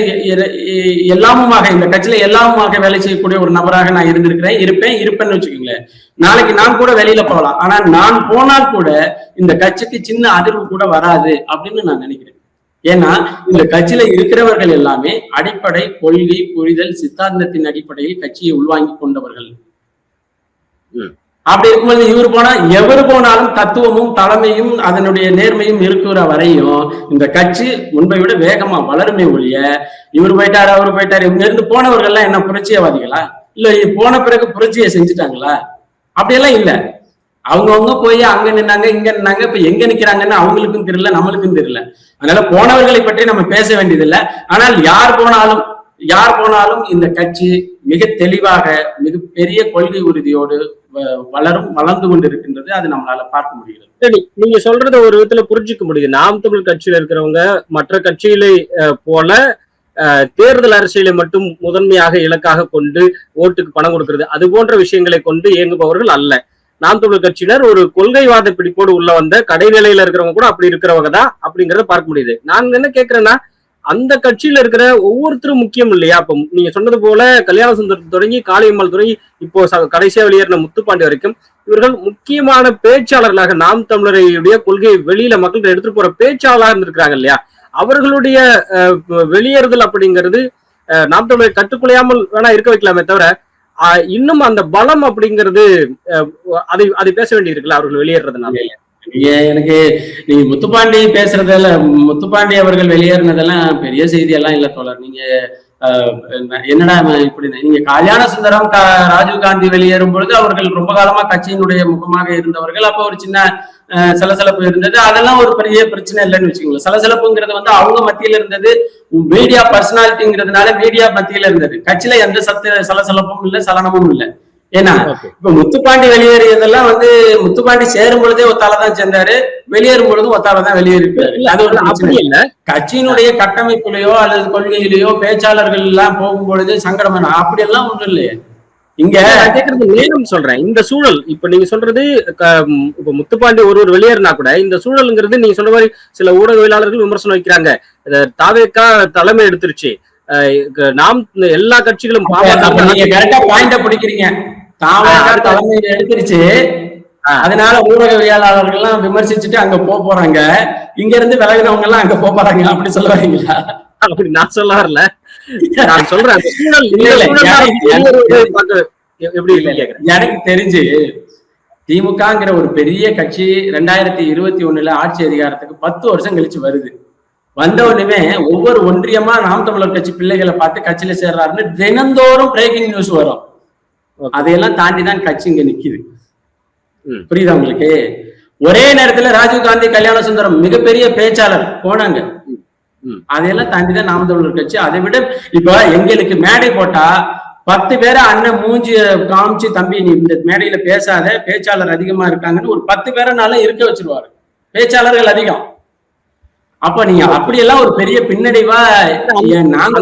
Speaker 2: எல்லாமுமாக இந்த கட்சியில எல்லாமுமாக வேலை செய்யக்கூடிய ஒரு நபராக நான் இருப்பேன்னு வச்சுக்கோங்களேன். நாளைக்கு நான் கூட வெளியில போகலாம். ஆனா நான் போனால் கூட இந்த கட்சிக்கு சின்ன அதிர்வு கூட வராது அப்படின்னு நான் நினைக்கிறேன். ஏன்னா இந்த கட்சியில இருக்கிறவர்கள் எல்லாமே அடிப்படை கொள்கை, புரிதல், சித்தாந்தத்தின் அடிப்படையில் கட்சியை உள்வாங்கி கொண்டவர்கள். அப்படி இருக்கும்போது எவர் போனாலும் தத்துவமும் தலைமையும் அதனுடைய நேர்மையும் இருக்கிற வரையும் இந்த கட்சி முன்பை விட வேகமா வளருமே ஒழிய, இவர் போயிட்டாரு அவரு போயிட்டாரு இவங்க இருந்து போனவர்கள்லாம் என்ன புரட்சியவாதிகளா? இல்ல போன பிறகு புரட்சியை செஞ்சுட்டாங்களா? அப்படியெல்லாம் இல்ல. அவங்கவுங்க போய் அங்க நின்னாங்க, இங்க நின்னாங்க. இப்ப எங்க நிக்கிறாங்கன்னு அவங்களுக்கும் தெரியல, நம்மளுக்கும் தெரியல. அதனால போனவர்களை பற்றி நம்ம பேச வேண்டியதில்லை. ஆனால் யார் போனாலும் யார் போனாலும் இந்த கட்சி மிக தெளிவாக மிக பெரிய கொள்கை உறுதியோடு வளர்ந்து கொண்டிருக்கின்றது. அது நம்மளால பார்க்க முடிகிறது.
Speaker 1: சரி, நீங்க சொல்றத ஒரு விதத்துல புரிஞ்சுக்க முடியுது. நாம் தமிழ் கட்சியில இருக்கிறவங்க மற்ற கட்சிகளை போல தேர்தல் அரசியலை மட்டும் முதன்மையாக இலக்காக கொண்டு ஓட்டுக்கு பணம் கொடுக்கிறது அது போன்ற விஷயங்களை கொண்டு இயங்குபவர்கள் அல்ல. நாம் தமிழர் கட்சியினர் ஒரு கொள்கைவாத பிடிப்போடு உள்ள வந்த கடைநிலையில இருக்கிறவங்க கூட அப்படி இருக்கிறவங்க தான் அப்படிங்கறத பார்க்க முடியுது. நான் என்ன கேட்கிறேன்னா, அந்த கட்சியில இருக்கிற ஒவ்வொருத்தரும் முக்கியம் இல்லையா? அப்ப நீங்க சொன்னது போல கல்யாண சுந்தரத்தை தொடங்கி காளியம்மாள் தொடங்கி இப்போ கடைசியா வெளியேறின முத்துப்பாண்டி வரைக்கும் இவர்கள் முக்கியமான பேச்சாளர்களாக நாம் தமிழருடைய கொள்கை வெளியில மக்கள் எடுத்துட்டு போற பேச்சாளராக இருந்திருக்கிறாங்க இல்லையா? அவர்களுடைய வெளியேறுதல் அப்படிங்கிறது நாம் தமிழரை கட்டுக்குலையாமல் வேணா இருக்க வைக்கலாமே தவிர இன்னும் அந்த பலம் அப்படிங்கிறது அதை பேச வேண்டி இருக்குல்ல அவர்கள் வெளியேறதுனால.
Speaker 2: எனக்கு நீங்க முத்துப்பாண்டி பேசுறதுல முத்துப்பாண்டி அவர்கள் வெளியேறினதெல்லாம் பெரிய செய்தி எல்லாம் இல்ல தோழர். நீங்க என்னடா இப்படி நீங்க கல்யாண சுந்தரம் ராஜீவ்காந்தி வெளியேறும் பொழுது அவர்கள் ரொம்ப காலமா கட்சியினுடைய முகமாக இருந்தவர்கள். அப்ப ஒரு சின்ன சலசலப்பு இருந்தது. அதெல்லாம் ஒரு பெரிய பிரச்சனை இல்லைன்னு வச்சுக்கோங்களேன். சலசலப்புங்கிறது அவங்க மத்தியில இருந்தது, மீடியா பர்சனாலிட்டிங்கிறதுனால மீடியா மத்தியில இருந்தது. கட்சியில எந்த சலசலப்பும் இல்லை, சலனமும் இல்லை. ஏன்னா இப்ப முத்துப்பாண்டி வெளியேறியதெல்லாம் முத்துப்பாண்டி சேரும் பொழுதே ஒத்தாலதான் சேர்ந்தாரு, வெளியேறும் பொழுதும் ஒத்தாலதான் வெளியேறிருக்காரு. அது ஒரு பிரச்சனை இல்ல. கட்சியினுடைய கட்டமைப்புலயோ அல்லது கொள்கையிலேயோ பேச்சாளர்கள் எல்லாம் போகும் பொழுது சங்கடம் அப்படி எல்லாம் ஒண்ணும் இல்லையே. இங்க
Speaker 1: கேட்கறது நேரம் சொல்றேன். இந்த சூழல் இப்ப நீங்க சொல்றது இப்ப முத்துப்பாண்டி ஒருவர் வெளியேறினா கூட இந்த சூழல்ங்கிறது நீங்க சொல்ற மாதிரி சில ஊடகவியலாளர்கள் விமர்சனம் வைக்கிறாங்க. தாவேக்கா தலைமை எடுத்துருச்சு, நாம் எல்லா கட்சிகளும்
Speaker 2: பிடிக்கிறீங்க, தாவேக்கா தலைமை எடுத்துருச்சு, அதனால ஊடகவியலாளர்கள் எல்லாம் விமர்சிச்சுட்டு அங்க போறாங்க, இங்க இருந்து விலகினவங்க எல்லாம் அங்க போறாங்க அப்படி சொல்ல வரீங்களா?
Speaker 1: அப்படி நான் சொல்ல வரல, நான் சொல்றேன்.
Speaker 2: எனக்கு தெரிஞ்சு திமுகங்கிற ஒரு பெரிய கட்சி 2021 ஆட்சி அதிகாரத்துக்கு 10 வருஷம் கழிச்சு வருது. வந்த உடனே ஒவ்வொரு ஒன்றியமா நாம் தமிழர் கட்சி பிள்ளைகளை பார்த்து கட்சியில சேர்றாருன்னு தினந்தோறும் பிரேக்கிங் நியூஸ் வரும். அதையெல்லாம் தாண்டிதான் கட்சி இங்க நிக்குது. புரியுதா உங்களுக்கு? ஒரே நேரத்துல ராஜீவ்காந்தி கல்யாண சுந்தரம் மிகப்பெரிய பேச்சாளர் போனாங்க. அதையெல்லாம் தாண்டிதான் நாம் தமிழர் கட்சி. அதை விட இப்ப எங்களுக்கு மேடை போட்டா 10 பேரை அண்ணன் மூஞ்சி காமிச்சு, தம்பி நீ இந்த மேடையில பேசாத, பேச்சாளர் அதிகமா இருக்காங்கன்னு ஒரு 10 பேரைனால இருக்க வச்சிருவாரு. பேச்சாளர்கள் அதிகம். அப்ப நீங்க அப்படியெல்லாம் ஒரு பெரிய பின்னடைவா நாங்க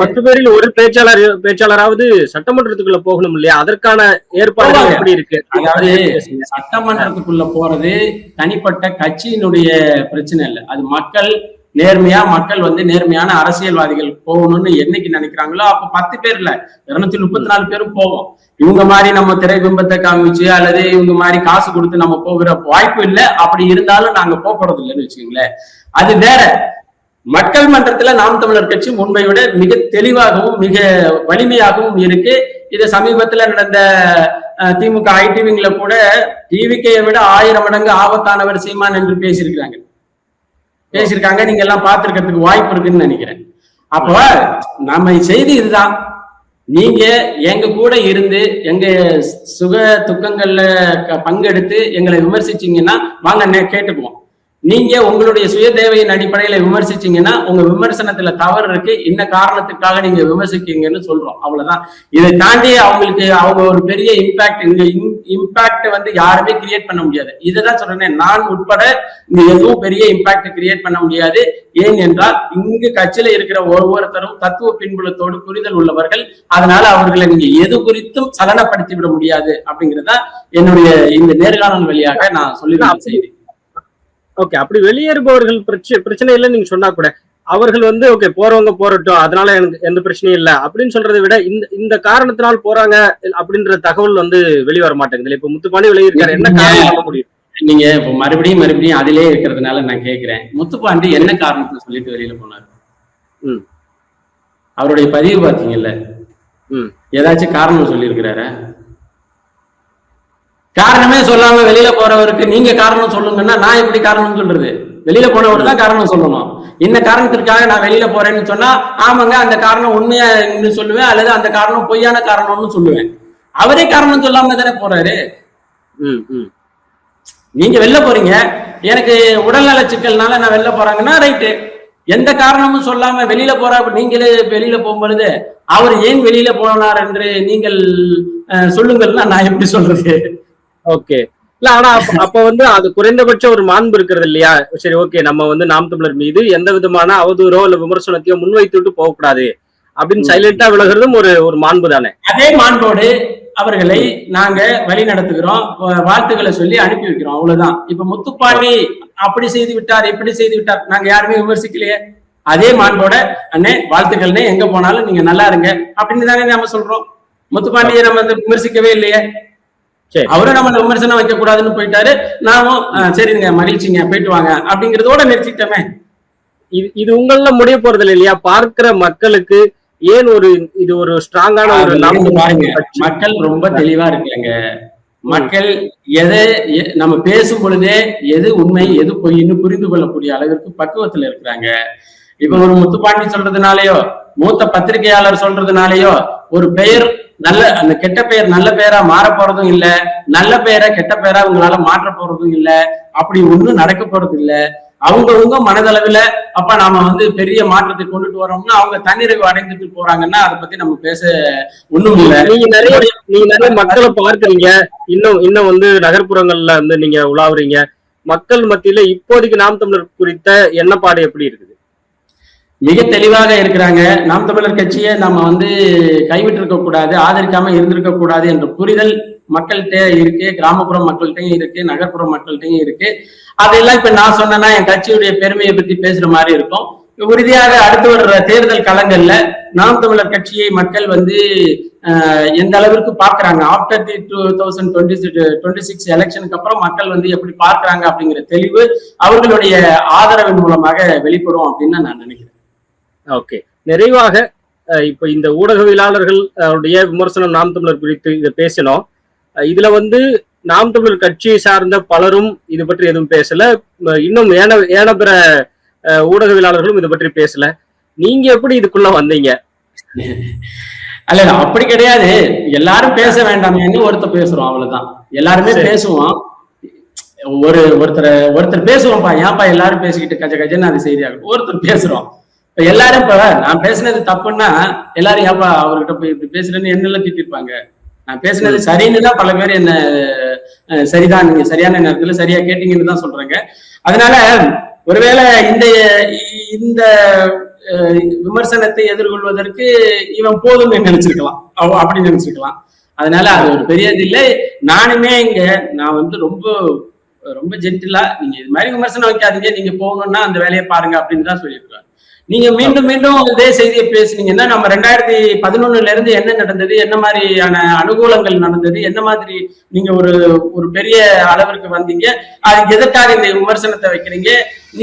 Speaker 1: 10 பேரில் ஒரு பேச்சாளராவது சட்டமன்றத்துக்குள்ள போகணும் இல்லையா? அதற்கான ஏற்பாடு எப்படி இருக்கு?
Speaker 2: அதாவது சட்டமன்றத்துக்குள்ள போறது தனிப்பட்ட கட்சியினுடைய பிரச்சனை இல்லை. அது மக்கள் நேர்மையா, மக்கள் நேர்மையான அரசியல்வாதிகள் போகணும்னு என்னைக்கு நினைக்கிறாங்களோ அப்ப 10 பேர் இல்ல 234 பேரும் போவோம். இவங்க மாதிரி நம்ம திரைபிம்பத்தை காமிச்சு அல்லது இவங்க மாதிரி காசு கொடுத்து நம்ம போகிற வாய்ப்பு இல்லை. அப்படி இருந்தாலும் நாங்க போறது இல்லைன்னு வச்சுக்கோங்களேன். அது வேற. மக்கள் மன்றத்துல நாம் தமிழர் கட்சி முன்பை விட மிக தெளிவாகவும் மிக வலிமையாகவும் இருக்கு. இது சமீபத்துல நடந்த திமுக ஐடிவிங்ல கூட டிவிக்கையை விட 1000 மடங்கு ஆபத்தானவர் சீமான் என்று பேசியிருக்காங்க. நீங்க எல்லாம் பார்த்திருக்கிறதுக்கு வாய்ப்பு இருக்குன்னு நினைக்கிறேன். அப்போ நம்ம செய்தி இதுதான், நீங்க எங்க கூட இருந்து எங்க சுக துக்கங்கள்ல பங்கெடுத்து எங்களை விமர்சிச்சீங்கன்னா வாங்க கேட்டுக்குவோம். நீங்க உங்களுடைய சுய தேவையின் அடிப்படையில விமர்சிச்சீங்கன்னா உங்க விமர்சனத்துல தவறு இருக்கு, என்ன காரணத்துக்காக நீங்க விமர்சிக்கீங்கன்னு சொல்றோம். அவ்வளவுதான். இதை தாண்டி அவங்க ஒரு பெரிய இம்பாக்ட் யாருமே கிரியேட் பண்ண முடியாது. இதைதான் சொல்றேன், நான் உட்பட இங்க எதுவும் பெரிய இம்பாக்ட் கிரியேட் பண்ண முடியாது. ஏன் என்றால் இங்கு கட்சியில இருக்கிற ஒவ்வொருத்தரும் தத்துவ பின்புலத்தோடு புரிதல் உள்ளவர்கள். அதனால அவர்களை நீங்க எது குறித்தும் சலனப்படுத்தி விட முடியாது அப்படிங்கிறதா என்னுடைய இந்த நேர்காணல் வழியாக நான் சொல்லிதான் செய்தி.
Speaker 1: ஓகே, அப்படி வெளியேறுபவர்கள் பிரச்சனை இல்லைன்னு நீங்க சொன்னா கூட அவர்கள் ஓகே போறவங்க போறட்டும், அதனால எனக்கு எந்த பிரச்சனையும் இல்லை அப்படின்னு சொல்றதை விட இந்த காரணத்தினால் போறாங்க அப்படின்ற தகவல் வெளிவர மாட்டேங்குது. இப்ப முத்துப்பாண்டி வெளியிருக்காரு, என்ன காரணம் சொல்ல முடியும்?
Speaker 2: நீங்க இப்ப மறுபடியும் அதிலே இருக்கிறதுனால நான் கேட்கிறேன், முத்துப்பாண்டி என்ன காரணத்தை சொல்லிட்டு வெளியில போனாரு? அவருடைய பதிவு பாத்தீங்கல்ல, ஏதாச்சும் காரணம் சொல்லியிருக்கிறார? காரணமே சொல்லாம வெளியில போறவருக்கு நீங்க காரணம் சொல்லுங்கன்னா நான் எப்படி காரணம் சொல்றது? வெளியில போனவர் தான் காரணம் சொல்லணும். இந்த காரணத்திற்காக நான் வெளியில போறேன்னு சொன்னா ஆமாங்க அந்த காரணம் உண்மையா சொல்லுவேன், அல்லது அந்த காரணம் பொய்யான காரணம்னு சொல்லுவேன். அவரே காரணம் சொல்லாம தானே போறாரு. நீங்க வெளில போறீங்க, எனக்கு உடல்நல சிக்கல்னால நான் வெளில போறாங்கன்னா ரைட்டு, எந்த காரணமும் சொல்லாம வெளியில போறா, நீங்களே வெளியில போகும்பொழுது அவர் ஏன் வெளியில போனார் என்று நீங்கள் சொல்லுங்கன்னா நான் எப்படி சொல்றது?
Speaker 1: ஓகே. இல்ல ஆனா அப்ப வந்து அது குறைந்தபட்ச ஒரு மாண்பு இருக்கிறது இல்லையா? சரி, ஓகே, நம்ம வந்து நாம் தமிழர் மீது எந்த விதமான அவதூறோ இல்ல விமர்சனத்தையோ முன்வைத்துட்டு போகக்கூடாது அப்படின்னு சைலண்டா விலகிறதும் ஒரு மாண்பு தானே.
Speaker 2: அதே மாண்போடு அவர்களை நாங்க வழி நடத்துகிறோம், வாழ்த்துக்களை சொல்லி அனுப்பி வைக்கிறோம், அவ்வளவுதான். இப்ப முத்துப்பாண்டி அப்படி செய்து விட்டார், இப்படி செய்து விட்டார், நாங்க யாருமே விமர்சிக்கலையே. அதே மாண்போட அண்ணே வாழ்த்துக்கள்னே, எங்க போனாலும் நீங்க நல்லா இருங்க அப்படின்னு தானே நம்ம சொல்றோம். முத்துப்பாண்டியை நம்ம விமர்சிக்கவே இல்லையே. அவரும் நம்ம விமர்சனம் வைக்க கூடாதுன்னு போயிட்டாரு, நாமும் சரிங்க மகிழ்ச்சிங்க போயிட்டு வாங்க அப்படிங்கறதோட நிறுத்திட்டோமே.
Speaker 1: இது உங்கள முடிய போறது இல்லையா? பார்க்கிற மக்களுக்கு ஏன் இது ஒரு ஸ்ட்ராங்கான ஒரு
Speaker 2: பாருங்க, மக்கள் ரொம்ப தெளிவா இருக்காங்க. மக்கள் எதை நம்ம பேசும் பொழுதே எது உண்மை எது பொய்ன்னு புரிந்து கொள்ளக்கூடிய அளவிற்கு பக்குவத்துல இருக்கிறாங்க. இப்ப ஒரு முத்துப்பாண்டி சொல்றதுனாலயோ மூத்த பத்திரிகையாளர் சொல்றதுனாலயோ ஒரு பெயர் நல்ல அந்த கெட்ட பெயர் நல்ல பெயரா மாற போறதும் இல்ல, நல்ல பெயரை கெட்ட பெயரா உங்களால மாற்ற போறதும் இல்ல. அப்படி ஒண்ணும் நடக்க போறது இல்ல. அவங்கவுங்க மனதளவுல அப்ப நாம வந்து பெரிய மாற்றத்தை கொண்டுட்டு வரோம்னா அவங்க தன்னிறைவு அடைந்துட்டு போறாங்கன்னா அதை பத்தி நம்ம பேச ஒண்ணும் இல்லை.
Speaker 1: நீங்க நிறைய மக்களை பார்க்கறீங்க, இன்னும் வந்து நகர்ப்புறங்கள்ல வந்து நீங்க உலாவுறீங்க. மக்கள் மத்தியில இப்போதைக்கு நாம் தமிழர் குறித்த எண்ணப்பாடு எப்படி இருக்குது?
Speaker 2: மிக தெளிவாக இருக்கிறாங்க. நாம் தமிழர் கட்சியை நம்ம வந்து கைவிட்டு இருக்க கூடாது, ஆதரிக்காம இருந்திருக்க கூடாது என்ற புரிதல் மக்கள்கிட்ட இருக்கு, கிராமப்புற மக்கள்கிட்டையும் இருக்கு, நகர்ப்புற மக்கள்கிட்டையும் இருக்கு. அதெல்லாம் இப்ப நான் சொன்னேன்னா என் கட்சியுடைய பெருமையை பத்தி பேசுற மாதிரி இருக்கும். உறுதியாக அடுத்து வர்ற தேர்தல் களங்கள்ல நாம் தமிழர் கட்சியை மக்கள் வந்து எந்த அளவிற்கு பாக்குறாங்க, ஆஃப்டர் தி 2026 எலெக்ஷனுக்கு அப்புறம் மக்கள் வந்து எப்படி பார்க்கறாங்க அப்படிங்கிற தெளிவு அவர்களுடைய ஆதரவின் மூலமாக வெளிப்படும் அப்படின்னு நான் நினைக்கிறேன்.
Speaker 1: ஓகே, நிறைவாக இப்ப இந்த ஊடகவியலாளர்கள் விமர்சனம் நாம் தமிழர் குறித்து இதை பேசினோம். இதுல வந்து நாம் தமிழர் கட்சியை சார்ந்த பலரும் இது பற்றி எதுவும் பேசல, இன்னும் ஏன பிற ஊடகவியலாளர்களும் இது பற்றி பேசல. நீங்க எப்படி இதுக்குள்ள வந்தீங்க?
Speaker 2: அல்ல அப்படி கிடையாது, எல்லாரும் பேச வேண்டாமேன்னு ஒருத்தர் பேசுறோம், அவ்வளவுதான். எல்லாருமே பேசுவோம், ஒருத்தர் பேசுவோம்ப்பா, ஏன்ப்பா எல்லாரும் பேசிக்கிட்டு கஜ கஜன்னு அது செய்தியாகும். ஒருத்தர் பேசுறோம், இப்ப எல்லாரும் இப்ப நான் பேசுனது தப்புன்னா எல்லாரும் ஏப்பா அவர்கிட்ட போய் இப்படி பேசுறேன்னு என்னெல்லாம் திட்டிருப்பாங்க. நான் பேசுனது சரின்னு தான் பல பேர் என்ன சரிதான், நீங்க சரியான நேரத்துல சரியா கேட்டீங்கன்னு தான் சொல்றாங்க. அதனால ஒருவேளை இந்த விமர்சனத்தை எதிர்கொள்வதற்கு இவன் போதும் நினைச்சிருக்கலாம், அப்படி நினைச்சிருக்கலாம். அதனால அது ஒரு பெரிய இது இல்லை. நானுமே நான் வந்து ரொம்ப ரொம்ப ஜென்டிலா, நீங்க இது மாதிரி விமர்சனம் வைக்காதீங்க, நீங்க போகணும்னா அந்த வேலையை பாருங்க அப்படின்னு தான் சொல்லியிருக்காங்க. நீங்க மீண்டும் மீண்டும் இதே செய்தியை பேசுனீங்கன்னா நம்ம 2011 இருந்து என்ன நடந்தது, என்ன மாதிரியான அனுகூலங்கள் நடந்தது, என்ன மாதிரி நீங்க ஒரு பெரிய அளவிற்கு வந்தீங்க, அது எதற்காக இந்த விமர்சனத்தை வைக்கிறீங்க,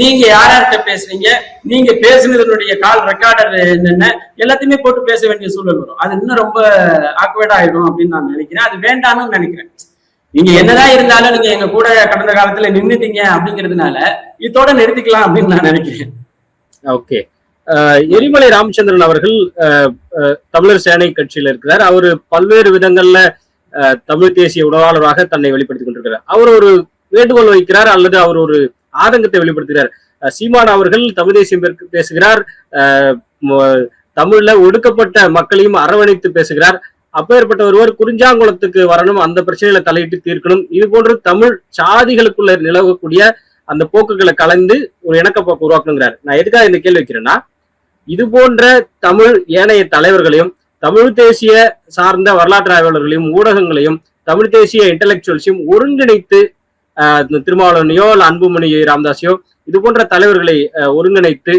Speaker 2: நீங்க யார்கிட்ட பேசுறீங்க, நீங்க பேசுனதனுடைய கால் ரெக்கார்டர் என்னென்ன எல்லாத்தையுமே போட்டு பேச வேண்டிய சூழல் வரும். அது இன்னும் ரொம்ப ஆக்வர்ட் ஆயிடும் அப்படின்னு நான் நினைக்கிறேன். அது வேண்டாம்னு நினைக்கிறேன். நீங்க என்னதான் இருந்தாலும் நீங்க எங்க கூட கடந்த காலத்துல நின்றுட்டீங்க அப்படிங்கிறதுனால இதோட நிறுத்திக்கலாம் அப்படின்னு நான் நினைக்கிறேன்.
Speaker 1: ஓகே, எரிமலை ராமச்சந்திரன் அவர்கள் தமிழர் சேனை கட்சியில இருக்கிறார். அவரு பல்வேறு விதங்கள்ல தமிழ் தேசிய உணவாளராக தன்னை வெளிப்படுத்திக் கொண்டிருக்கிறார். அவர் ஒரு வேண்டுகோள் வைக்கிறார் அல்லது அவர் ஒரு ஆதங்கத்தை வெளிப்படுத்துகிறார். சீமான் அவர்கள் தமிழ் தேசியம் பேசுகிறார், தமிழ்ல ஒடுக்கப்பட்ட மக்களையும் அரவணைத்து பேசுகிறார். அப்பேற்பட்ட ஒருவர் குறிஞ்சாங்குளத்துக்கு வரணும், அந்த பிரச்சனைகளை தலையிட்டு தீர்க்கணும், இது போன்று தமிழ் சாதிகளுக்குள்ள நிலவக்கூடிய அந்த போக்குகளை கலந்து ஒரு இணக்கப்போக்கு உருவாக்கணுங்கிறார். நான் எதுக்காக இந்த கேள்வி வைக்கிறேன்னா, இது போன்ற தமிழ் ஏனைய தலைவர்களையும் தமிழ் தேசிய சார்ந்த வரலாற்று ஆய்வாளர்களையும் ஊடகங்களையும் தமிழ் தேசிய இன்டலெக்சுவல்ஸையும் ஒருங்கிணைத்து திருமாவளவனையோ இல்ல அன்புமணி ராமதாஸையோ இது போன்ற தலைவர்களை ஒருங்கிணைத்து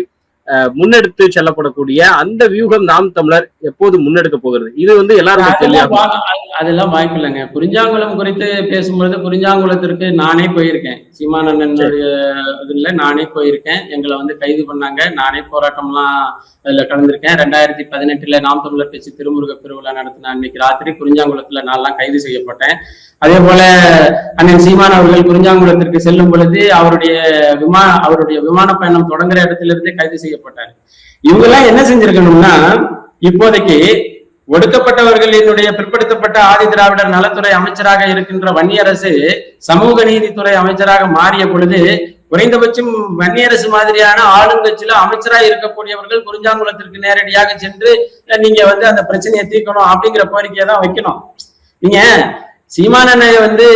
Speaker 1: முன்னெடுத்து செல்லப்படக்கூடிய அந்த வியூகம் நாம் தமிழர் எப்போது முன்னெடுக்க போகிறது? இது வந்து எல்லாரும்
Speaker 2: அதெல்லாம் வாய்ப்பு இல்லைங்க. குறிஞ்சாங்குளம் குறித்து பேசும்பொழுது குறிஞ்சாங்குளத்திற்கு நானே போயிருக்கேன், சீமானந்தனுடைய இதுல நானே போயிருக்கேன். எங்களை வந்து கைது பண்ணாங்க, நானே போராட்டம்லாம் அதுல கலந்துருக்கேன். 2018 நாம் தமிழர் கட்சி திருமுருக பெருவிழா நடத்தின அன்னைக்கு ராத்திரி குறிஞ்சாங்குளத்துல நான்லாம் கைது செய்யப்பட்டேன். அதே போல அண்ணன் சீமான் அவர்கள் குறிஞ்சாங்குளத்திற்கு செல்லும் பொழுது அவருடைய விமான பயணம் தொடங்குற இடத்துல இருந்தே கைது செய்யப்பட்டார். இவங்க எல்லாம் என்ன செஞ்சிருக்கணும்னா, இப்போதைக்கு ஒடுக்கப்பட்டவர்களினுடைய பிற்படுத்தப்பட்ட ஆதி திராவிடர் நலத்துறை அமைச்சராக இருக்கின்ற வன்னியரசு சமூக நீதித்துறை அமைச்சராக மாறிய பொழுது குறைந்தபட்சம் வன்னியரசு மாதிரியான ஆளுங்கட்சியில அமைச்சராக இருக்கக்கூடியவர்கள் குறிஞ்சாங்குளத்திற்கு நேரடியாக சென்று நீங்க வந்து அந்த பிரச்சனையை தீர்க்கணும் அப்படிங்கிற கோரிக்கையை தான் வைக்கணும். நீங்க சீமானனை வந்து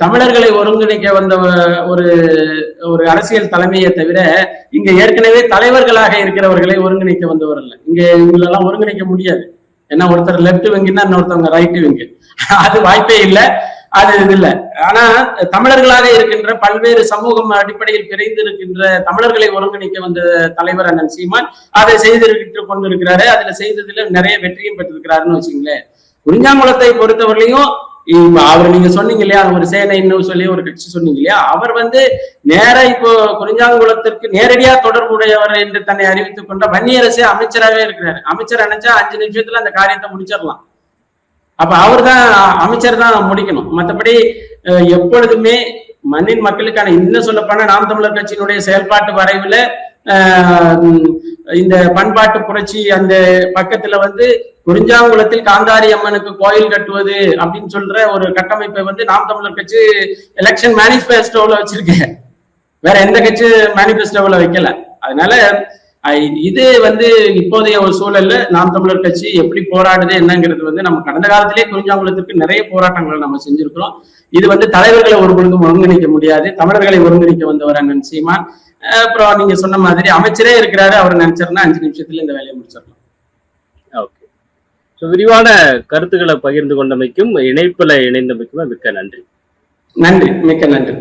Speaker 2: தமிழர்களை ஒருங்கிணைக்க வந்த ஒரு ஒரு அரசியல் தலைமையை தவிர இங்க ஏற்கனவே தலைவர்களாக இருக்கிறவர்களை ஒருங்கிணைக்க வந்தவர் இல்லை. இங்க இவங்களெல்லாம் ஒருங்கிணைக்க முடியாது. ஏன்னா ஒருத்தர் லெப்ட் விங்குன்னா இன்னொருத்தவங்க ரைட் விங்கு, அது வாய்ப்பே இல்லை, அது இது இல்லை. ஆனா தமிழர்களாக இருக்கின்ற பல்வேறு சமூகம் அடிப்படையில் பிரிந்து இருக்கின்ற தமிழர்களை ஒருங்கிணைக்க வந்த தலைவர் அண்ணன் சீமான் அதை செய்திருக்கிட்டு கொண்டிருக்கிறாரு. அதுல செய்ததுல நிறைய வெற்றியும் பெற்றிருக்கிறாருன்னு வச்சுங்களேன். குறிஞ்சாங்குளத்தை பொறுத்தவரையிலையும் அவர் நீங்க சொன்னீங்க இல்லையா, ஒரு சேனைன்னு சொல்லி ஒரு கட்சி சொன்னீங்க இல்லையா, அவர் வந்து நேர இப்போ குறிஞ்சாங்குளத்திற்கு நேரடியா தொடர்புடையவர் என்று தன்னை அறிவித்துக் கொண்ட வன்னியரசே அமைச்சராகவே இருக்கிறாரு. அமைச்சர் நினைச்சா 5 நிமிஷத்துல அந்த காரியத்தை முடிச்சிடலாம். அப்ப அவர் தான் அமைச்சர் தான் முடிக்கணும். மற்றபடி எப்பொழுதுமே மண்ணின் மக்களுக்கான இன்னும் சொல்லப்போனா நாம் தமிழர் கட்சியினுடைய செயல்பாட்டு வரைவுல இந்த பண்பாட்டு புரட்சி அந்த பக்கத்துல வந்து குறிஞ்சாங்குளத்தில் காந்தாரி அம்மனுக்கு கோயில் கட்டுவது அப்படின்னு சொல்ற ஒரு கட்டமைப்பை வந்து நாம் தமிழர் கட்சி எலெக்ஷன் மேனிஃபெஸ்டோவில் வச்சிருக்கேன். வேற எந்த கட்சி மேனிஃபெஸ்டோவில் வைக்கல. அதனால இது வந்து இப்போதைய ஒரு சூழல்ல நாம் தமிழர் கட்சி எப்படி போராடுது என்னங்கிறது வந்து நம்ம கடந்த காலத்திலே குறிஞ்சாங்குளத்திற்கு நிறைய போராட்டங்களை நம்ம செஞ்சிருக்கிறோம். இது வந்து தலைவர்களை ஒரு பொழுதும் ஒருங்கிணைக்க முடியாது. தமிழர்களை ஒருங்கிணைக்க வந்தவர் அண்ணன் சீமான். அப்புறம் நீங்க சொன்ன மாதிரி அமைச்சரே இருக்கிறாரு, அவர் நினைச்சாருன்னா 5 நிமிஷத்துல இந்த வேலையை முடிச்சிடலாம்.
Speaker 1: ஓகே, விரிவான கருத்துக்களை பகிர்ந்து கொண்டமைக்கும் இணைப்புல இணைந்தமைக்கும் மிக்க நன்றி.
Speaker 2: நன்றி, மிக்க நன்றி.